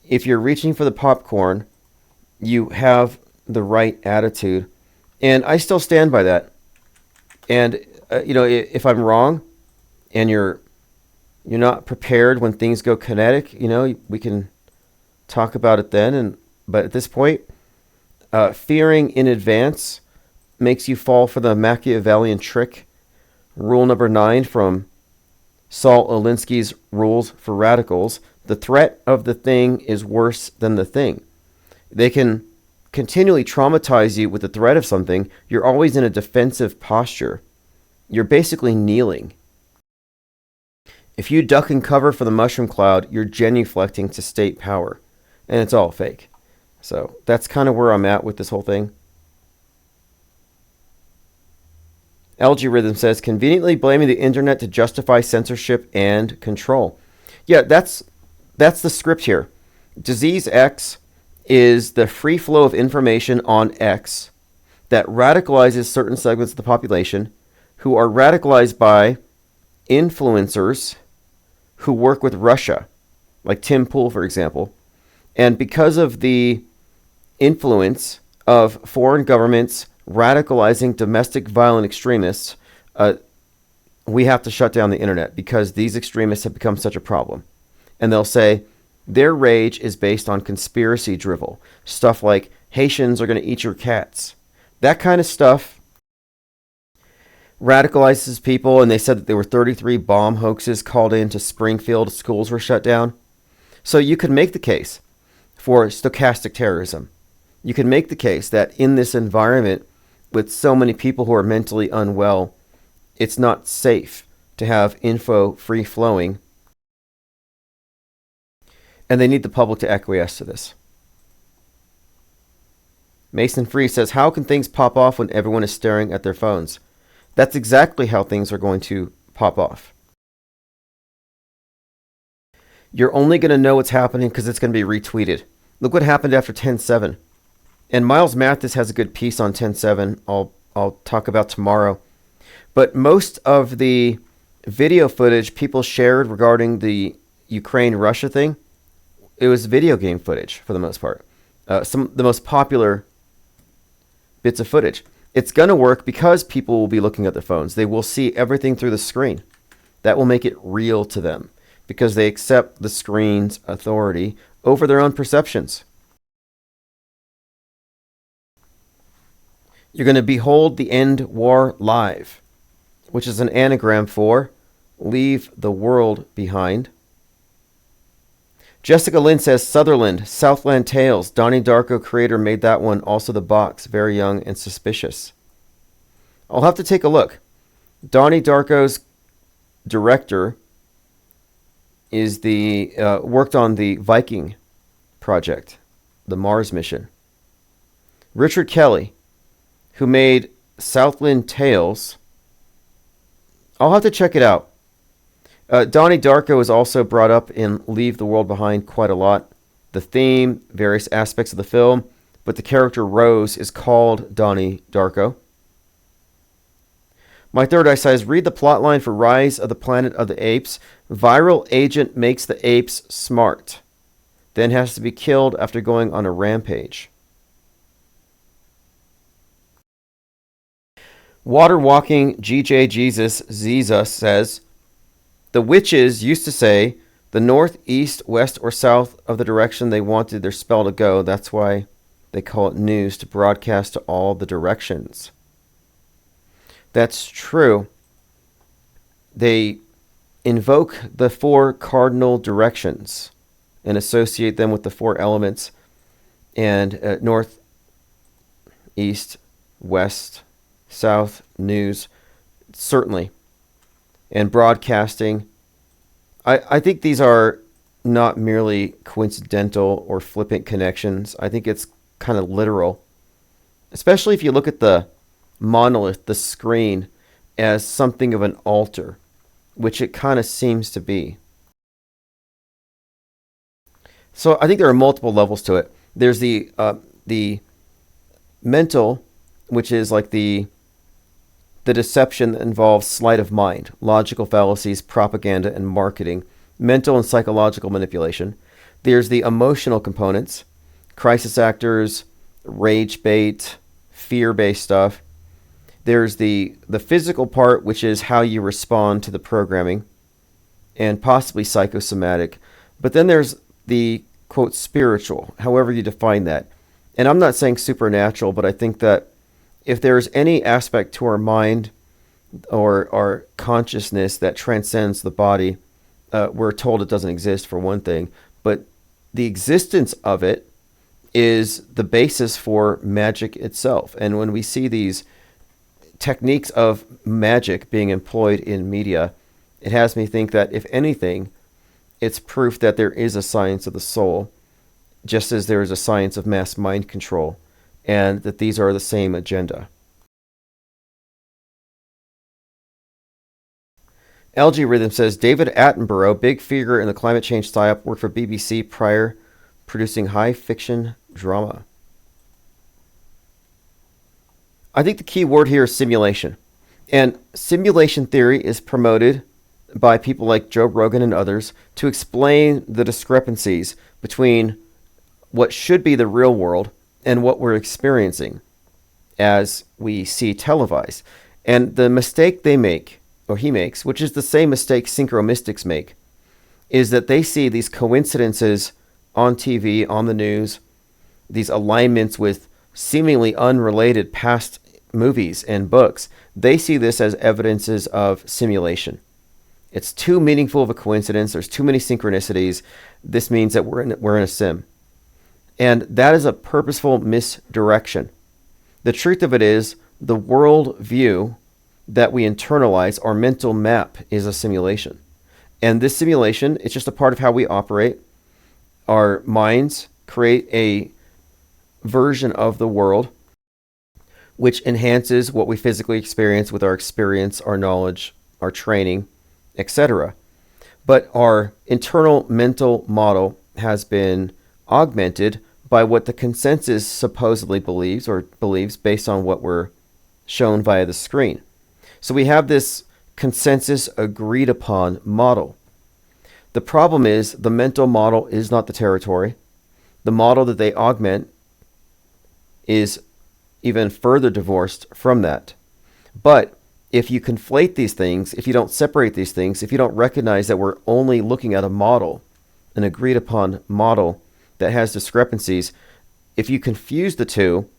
If you're reaching for the popcorn, you have the right attitude. And I still stand by that. And, if I'm wrong and you're not prepared when things go kinetic, we can talk about it then. But at this point, fearing in advance makes you fall for the Machiavellian trick. Rule number 9 from Saul Alinsky's Rules for Radicals. The threat of the thing is worse than the thing. They can continually traumatize you with the threat of something. You're always in a defensive posture. You're basically kneeling. If you duck and cover for the mushroom cloud, you're genuflecting to state power. And it's all fake. So that's kind of where I'm at with this whole thing. LG Rhythm says, conveniently blaming the internet to justify censorship and control. Yeah, that's the script here. Disease X is the free flow of information on X that radicalizes certain segments of the population who are radicalized by influencers who work with Russia, like Tim Pool, for example. And because of the influence of foreign governments radicalizing domestic violent extremists, we have to shut down the internet because these extremists have become such a problem. And they'll say their rage is based on conspiracy drivel. Stuff like Haitians are going to eat your cats. That kind of stuff radicalizes people. And they said that there were 33 bomb hoaxes called into Springfield. Schools were shut down. So you could make the case for stochastic terrorism. You can make the case that in this environment with so many people who are mentally unwell, it's not safe to have info free flowing. And they need the public to acquiesce to this. Mason Free says, how can things pop off when everyone is staring at their phones? That's exactly how things are going to pop off. You're only going to know what's happening because it's going to be retweeted. Look what happened after 10/7. And Miles Mathis has a good piece on 10/7 I'll talk about tomorrow. But most of the video footage people shared regarding the Ukraine-Russia thing, it was video game footage for the most part. Some of the most popular bits of footage. It's going to work because people will be looking at their phones. They will see everything through the screen. That will make it real to them because they accept the screen's authority over their own perceptions. You're going to behold the end war live, which is an anagram for leave the world behind. Jessica Lynn says, Sutherland, Southland Tales, Donnie Darko creator made that one, also the box, very young and suspicious. I'll have to take a look. Donnie Darko's director is worked on the Viking project, the Mars mission. Richard Kelly, who made Southland Tales, I'll have to check it out. Donnie Darko is also brought up in Leave the World Behind quite a lot. The theme, various aspects of the film, but the character Rose is called Donnie Darko. My third eye says, read the plotline for Rise of the Planet of the Apes. Viral agent makes the apes smart, then has to be killed after going on a rampage. Water Walking GJ Jesus Ziza says, the witches used to say the north, east, west, or south of the direction they wanted their spell to go. That's why they call it news, to broadcast to all the directions. That's true. They invoke the 4 cardinal directions and associate them with the 4 elements, and north, east, west, south, news, certainly, and broadcasting. I think these are not merely coincidental or flippant connections. I think it's kind of literal, especially if you look at the monolith, the screen, as something of an altar, which it kind of seems to be. So I think there are multiple levels to it. There's the mental, which is like the deception that involves sleight of mind, logical fallacies, propaganda, and marketing, mental and psychological manipulation. There's the emotional components, crisis actors, rage bait, fear-based stuff. There's the physical part, which is how you respond to the programming, and possibly psychosomatic. But then there's the, quote, spiritual, however you define that. And I'm not saying supernatural, but I think that if there's any aspect to our mind or our consciousness that transcends the body, we're told it doesn't exist, for one thing. But the existence of it is the basis for magic itself. And when we see these techniques of magic being employed in media, it has me think that, if anything, it's proof that there is a science of the soul, just as there is a science of mass mind control, and that these are the same agenda. LG Rhythm says, David Attenborough, big figure in the climate change psyop, worked for BBC prior, producing high fiction drama. I think the key word here is simulation. And simulation theory is promoted by people like Joe Rogan and others to explain the discrepancies between what should be the real world and what we're experiencing as we see televised. And the mistake they make, or he makes, which is the same mistake synchromystics make, is that they see these coincidences on TV, on the news, these alignments with seemingly unrelated past movies and books. They see this as evidences of simulation. It's too meaningful of a coincidence. There's too many synchronicities. This means that we're in a sim. And that is a purposeful misdirection. The truth of it is, the world view that we internalize, our mental map, is a simulation. And this simulation, it's just a part of how we operate. Our minds create a version of the world which enhances what we physically experience with our experience, our knowledge, our training, etc. But our internal mental model has been augmented by what the consensus supposedly believes based on what we're shown via the screen. So we have this consensus agreed upon model. The problem is, the mental model is not the territory. The model that they augment is even further divorced from that. But if you conflate these things, if you don't separate these things, if you don't recognize that we're only looking at a model, an agreed upon model that has discrepancies, if you confuse the two,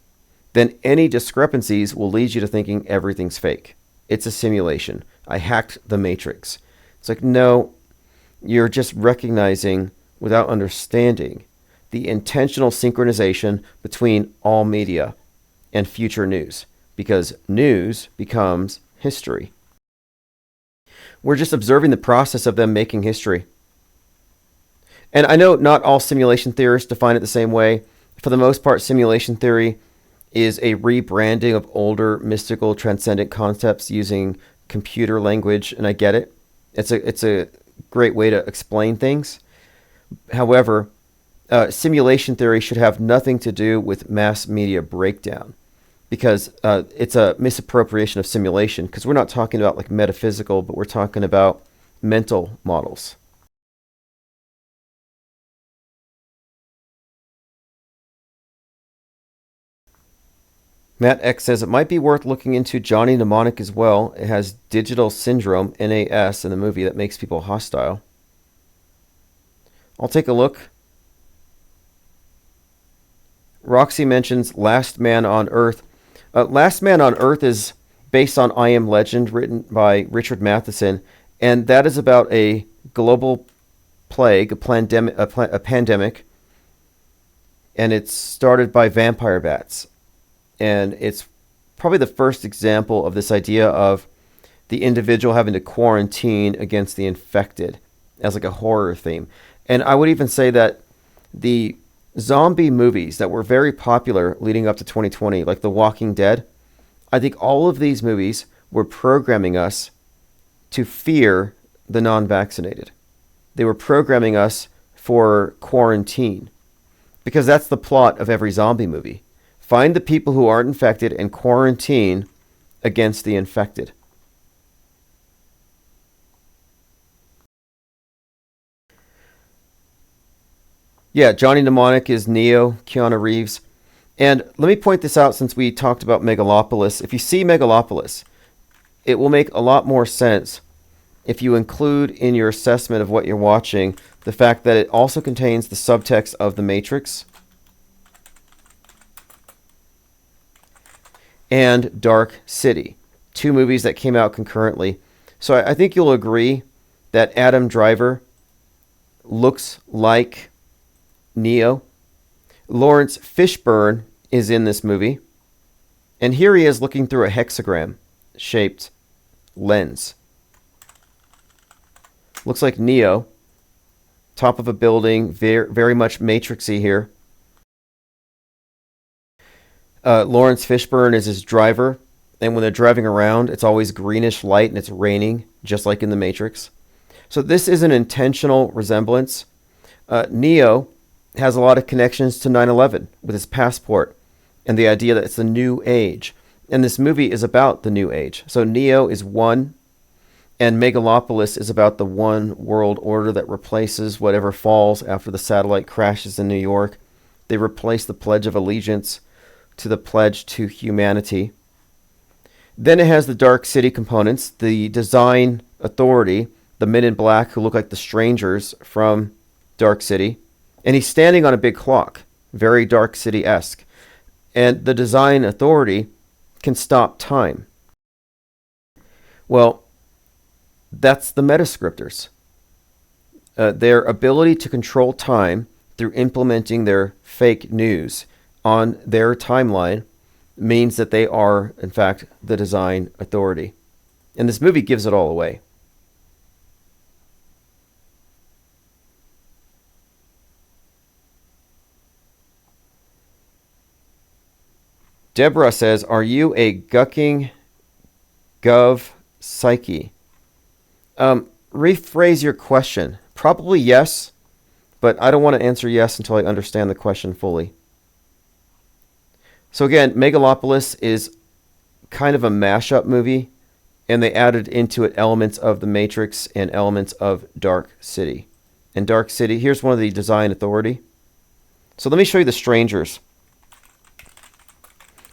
then any discrepancies will lead you to thinking everything's fake. It's a simulation. I hacked the matrix. It's like, no, you're just recognizing without understanding the intentional synchronization between all media and future news, because news becomes history. We're just observing the process of them making history. And I know not all simulation theorists define it the same way. For the most part, simulation theory is a rebranding of older mystical transcendent concepts using computer language, and I get it. It's a great way to explain things. However, simulation theory should have nothing to do with mass media breakdown, because it's a misappropriation of simulation, because we're not talking about like metaphysical, but we're talking about mental models. Matt X says, it might be worth looking into Johnny Mnemonic as well. It has digital syndrome, NAS, in the movie that makes people hostile. I'll take a look. Roxy mentions Last Man on Earth. Last Man on Earth is based on I Am Legend, written by Richard Matheson, and that is about a global plague, a pandemic, and it's started by vampire bats. And it's probably the first example of this idea of the individual having to quarantine against the infected as like a horror theme. And I would even say that the zombie movies that were very popular leading up to 2020, like The Walking Dead, I think all of these movies were programming us to fear the non-vaccinated. They were programming us for quarantine, because that's the plot of every zombie movie. Find the people who aren't infected and quarantine against the infected. Yeah, Johnny Mnemonic is Neo, Keanu Reeves. And let me point this out since we talked about Megalopolis. If you see Megalopolis, it will make a lot more sense if you include in your assessment of what you're watching the fact that it also contains the subtext of The Matrix and Dark City, two movies that came out concurrently. So I think you'll agree that Adam Driver looks like Neo. Lawrence Fishburne is in this movie, and here he is looking through a hexagram-shaped lens. Looks like Neo, top of a building, very much Matrixy here. Lawrence Fishburne is his driver, and when they're driving around, it's always greenish light and it's raining, just like in The Matrix. So this is an intentional resemblance. Neo has a lot of connections to 9/11 with his passport and the idea that it's the new age. And this movie is about the new age. So Neo is one, and Megalopolis is about the one world order that replaces whatever falls after the satellite crashes in New York. They replace the Pledge of Allegiance to the pledge to humanity. Then it has the Dark City components, the design authority, the men in black who look like the strangers from Dark City. And he's standing on a big clock, very Dark City-esque. And the design authority can stop time. Well, that's the metascriptors. Their ability to control time through implementing their fake news on their timeline means that they are, in fact, the design authority. And this movie gives it all away. Deborah says, are you a gucking gov psyche? Rephrase your question. Probably yes, but I don't want to answer yes until I understand the question fully. So again, Megalopolis is kind of a mashup movie, and they added into it elements of The Matrix and elements of Dark City. And Dark City, here's one of the design authority. So let me show you the strangers.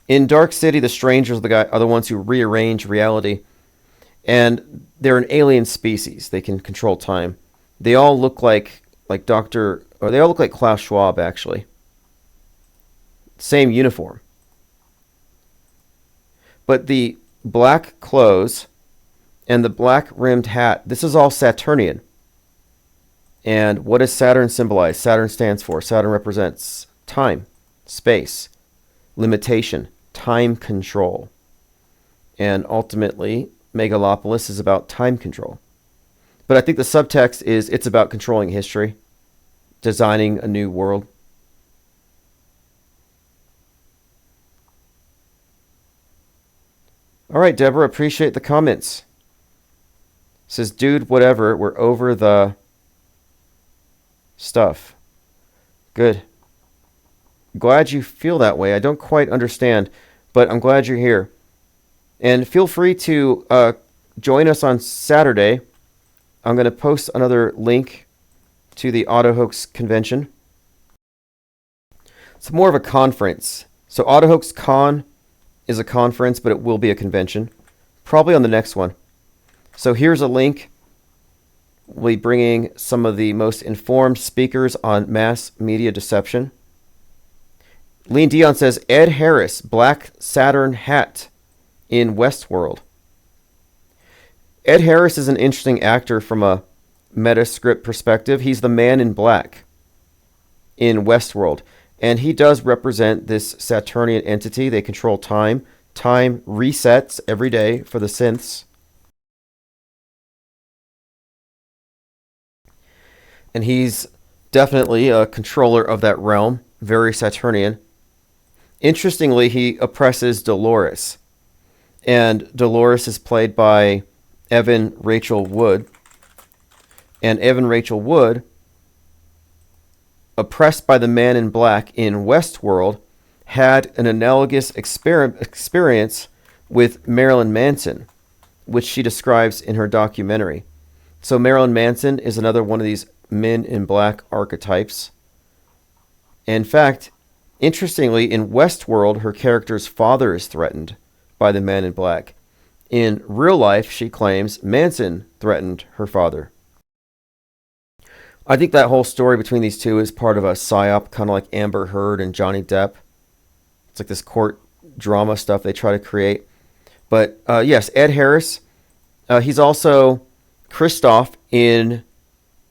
In Dark City, the strangers are the ones who rearrange reality. And they're an alien species. They can control time. They all look like they all look like Klaus Schwab, actually. Same uniform. But the black clothes and the black rimmed hat, this is all Saturnian. And what does Saturn symbolize? Saturn stands for, Saturn represents time, space, limitation, time control. And ultimately, Megalopolis is about time control. But I think the subtext is it's about controlling history, designing a new world. All right, Deborah, appreciate the comments. Says, dude, whatever, we're over the stuff. Good. Glad you feel that way. I don't quite understand, but I'm glad you're here. And feel free to join us on Saturday. I'm going to post another link to the AutoHoax convention. It's more of a conference. So AutoHoax Con is a conference, but it will be a convention. Probably on the next one. So here's a link We'll be bringing some of the most informed speakers on mass media deception. Lean Dion says, Ed Harris, Black Saturn hat in Westworld. Ed Harris is an interesting actor from a Metascript perspective. He's the Man in Black in Westworld, and he does represent this Saturnian entity. They control time. Time resets every day for the synths. And he's definitely a controller of that realm, very Saturnian. Interestingly, he oppresses Dolores. And Dolores is played by Evan Rachel Wood. And Evan Rachel Wood, oppressed by the Man in Black in Westworld, had an analogous experience with Marilyn Manson, which she describes in her documentary. So Marilyn Manson is another one of these Men in Black archetypes. In fact, interestingly, in Westworld, her character's father is threatened by the Man in Black. In real life, she claims Manson threatened her father. I think that whole story between these two is part of a psyop, kind of like Amber Heard and Johnny Depp. It's like this court drama stuff they try to create. But yes, Ed Harris, he's also Christoph in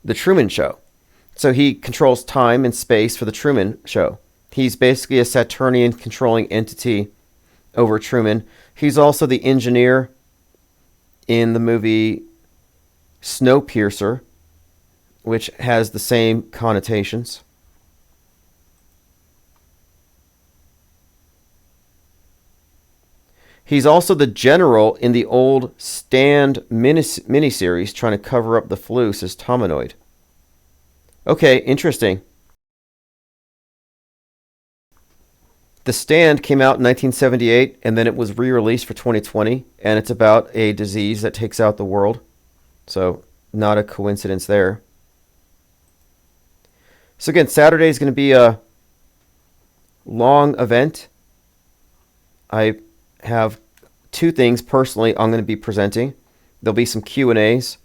The Truman Show. So he controls time and space for The Truman Show. He's basically a Saturnian controlling entity over Truman. He's also the engineer in the movie Snowpiercer, which has the same connotations. He's also the general in the old Stand miniseries trying to cover up the flu, says Tominoid. Okay, interesting. The Stand came out in 1978, and then it was re-released for 2020, and it's about a disease that takes out the world. So, not a coincidence there. So again, Saturday is going to be a long event. I have two things personally I'm going to be presenting. There'll be some Q&As.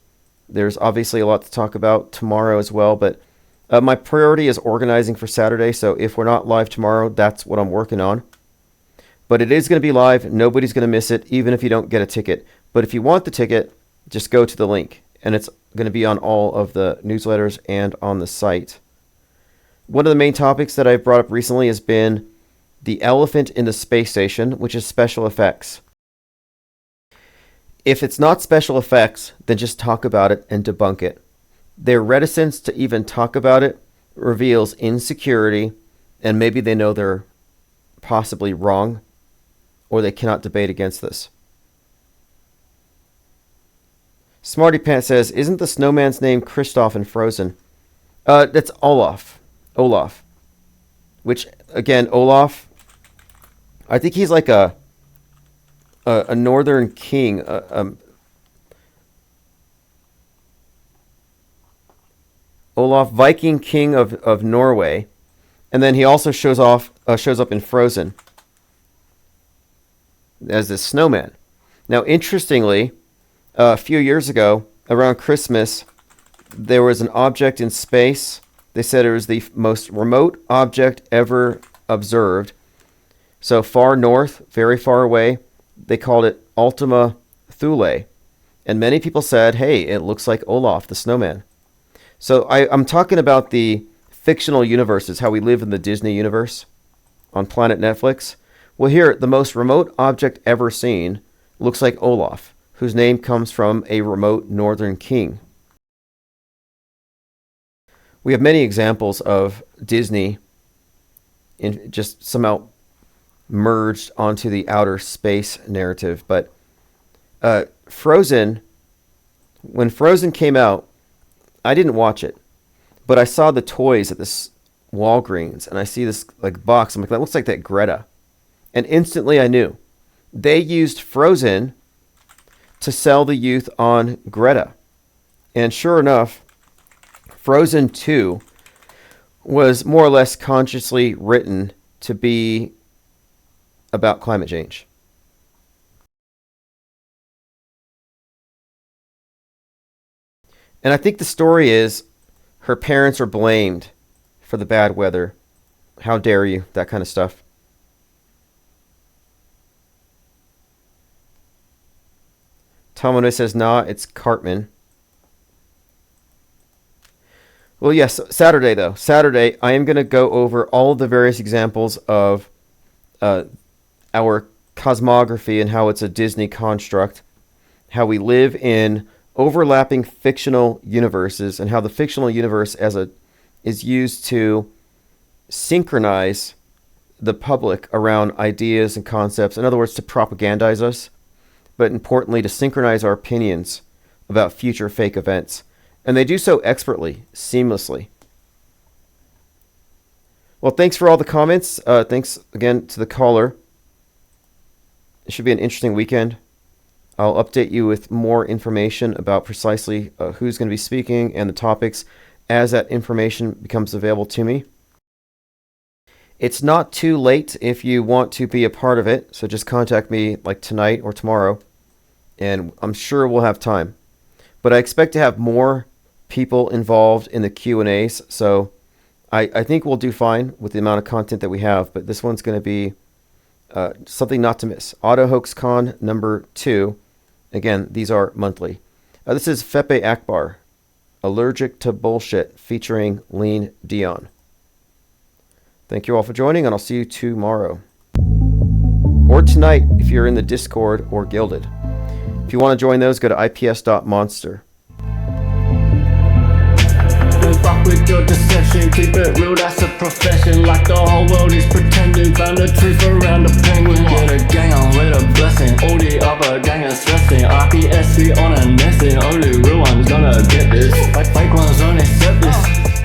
There's obviously a lot to talk about tomorrow as well, but my priority is organizing for Saturday, so if we're not live tomorrow, that's what I'm working on. But it is going to be live. Nobody's going to miss it, even if you don't get a ticket. But if you want the ticket, just go to the link, and it's going to be on all of the newsletters and on the site. One of the main topics that I've brought up recently has been the elephant in the space station, which is special effects. If it's not special effects, then just talk about it and debunk it. Their reticence to even talk about it reveals insecurity, and maybe they know they're possibly wrong, or they cannot debate against this. Smarty Pants says, isn't the snowman's name Kristoff in Frozen? That's Olaf. Olaf. Which, again, Olaf, I think he's like a northern king. Olaf, Viking king of Norway. And then he also shows up in Frozen as this snowman. Now, interestingly, a few years ago, around Christmas, there was an object in space. They said it was the most remote object ever observed. So far north, very far away, they called it Ultima Thule. And many people said, hey, it looks like Olaf, the snowman. So I'm talking about the fictional universes, how we live in the Disney universe on Planet Netflix. Well, here, the most remote object ever seen looks like Olaf, whose name comes from a remote northern king. We have many examples of Disney in just somehow merged onto the outer space narrative. But Frozen, when Frozen came out, I didn't watch it, but I saw the toys at this Walgreens, and I see this like box. I'm like, that looks like that Greta. And instantly I knew. They used Frozen to sell the youth on Greta. And sure enough, Frozen 2 was more or less consciously written to be about climate change. And I think the story is her parents are blamed for the bad weather. How dare you? That kind of stuff. Tomino says, nah, it's Cartman. Well, yes, Saturday, though. Saturday, I am going to go over all of the various examples of our cosmography and how it's a Disney construct, how we live in overlapping fictional universes, and how the fictional universe is used to synchronize the public around ideas and concepts. In other words, to propagandize us, but importantly, to synchronize our opinions about future fake events. And they do so expertly, seamlessly. Well, thanks for all the comments. Thanks again to the caller. It should be an interesting weekend. I'll update you with more information about precisely who's going to be speaking and the topics as that information becomes available to me. It's not too late if you want to be a part of it, so just contact me like tonight or tomorrow, and I'm sure we'll have time. But I expect to have more people involved in the Q&As, so I think we'll do fine with the amount of content that we have, but this one's going to be something not to miss. Auto Hoax Con number 2. Again, these are monthly. This is Fepe Akbar, Allergic to Bullshit, featuring Lean Dion. Thank you all for joining, and I'll see you tomorrow. Or tonight, if you're in the Discord or Guilded. If you want to join those, go to ips.monster. Fuck with your deception, keep it real, that's a profession. Like the whole world is pretending, found the truth around the penguin. Get a gang on with a blessing, all the other gang is stressing. RPSC on a nesting, only real one's gonna get this. Fake ones don't accept this,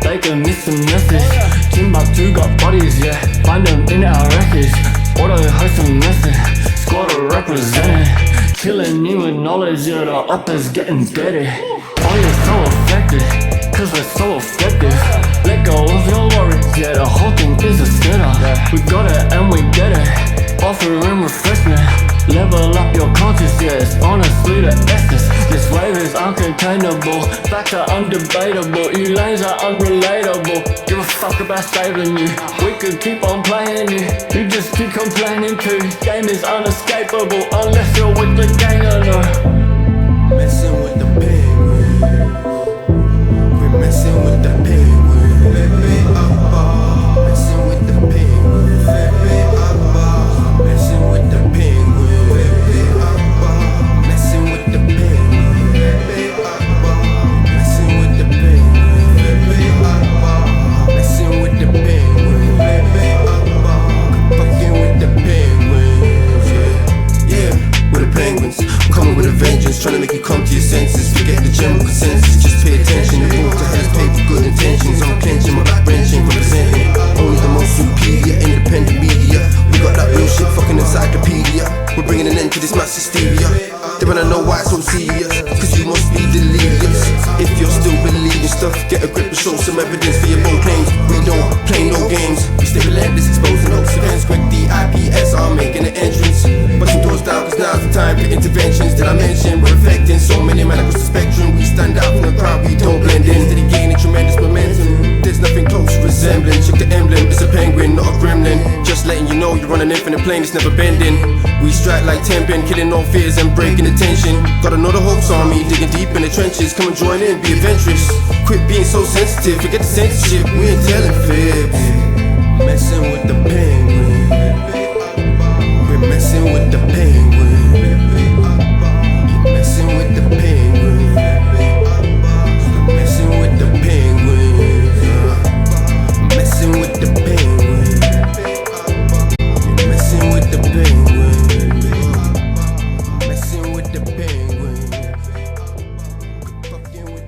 they can miss the message. Timbuktu got bodies, yeah, find them in our records. Auto host a message, squad are representing. Killing you with knowledge, yeah, the uppers getting dirty. Oh, you're so effective, cause we're so effective. Let go of your worries, yeah, the whole thing is a spitter. We got it and we get it, offering refreshment. Level up your conscience, yes, honestly the essence. This wave is uncontainable, facts are undebatable. You lanes are unrelatable, give a fuck about saving you. We could keep on playing you, you just keep complaining too. Game is unescapable, unless you're with the gang or no. Messing with the penguin, we're messing with the penguin. Messing with the penguin, messing with the penguin, messing with the penguin, messing with the penguin, messing with the penguin, fucking with the penguins, yeah, with the penguins. I'm coming with a vengeance, trying to make you come to your senses. Forget the general consensus, just pay attention. The rules to hell is paid for good intentions. I'm clenching my back wrenching, representing only the most superior independent media. We got that real shit fucking encyclopedia. We're bringing an end to this mass hysteria. They wanna know why it's so serious, cause you must be delirious. If you're still believing stuff, get a grip and show some evidence for your bold claims. We don't play no games, we stay relentless, exposing hoax events. Quick, the IPS are making an entrance. Button doors down, cause now's the time for interventions that I mentioned. We're affecting so many men across the spectrum. We stand out from the crowd, we don't blend in. Steady gaining tremendous momentum, there's nothing close to resembling. Check the emblem, it's a penguin, not a gremlin. Just letting you know you're on an infinite plane, it's never bending. We strike like 10 pin, killing all fears and breaking the tension. Got another hoax army, digging deep in the trenches. Come and join in, be adventurous. Quit being so sensitive, forget the censorship. We ain't telling fibs. Messing with the penguin, we're messing with the penguin.